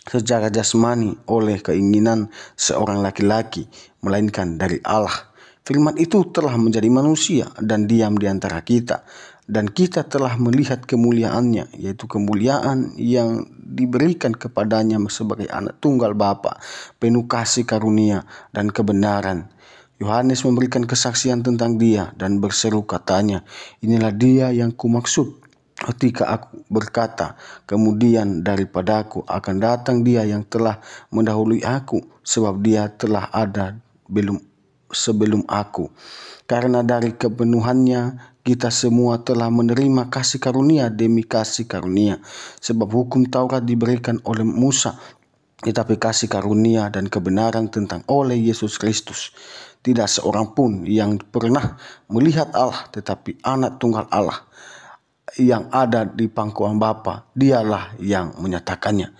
secara jasmani oleh keinginan seorang laki-laki, melainkan dari Allah. Firman itu telah menjadi manusia dan diam di antara kita, dan kita telah melihat kemuliaannya, yaitu kemuliaan yang diberikan kepadanya sebagai anak tunggal Bapa, penuh kasih karunia dan kebenaran. Yohanes memberikan kesaksian tentang Dia dan berseru katanya, inilah Dia yang kumaksud. Ketika aku berkata, kemudian daripadaku akan datang dia yang telah mendahului aku, sebab dia telah ada sebelum aku. Karena dari kepenuhannya kita semua telah menerima kasih karunia demi kasih karunia. Sebab hukum Taurat diberikan oleh Musa, tetapi kasih karunia dan kebenaran tentang oleh Yesus Kristus. Tidak seorang pun yang pernah melihat Allah, tetapi anak tunggal Allah yang ada di pangkuan Bapa, dialah yang menyatakannya.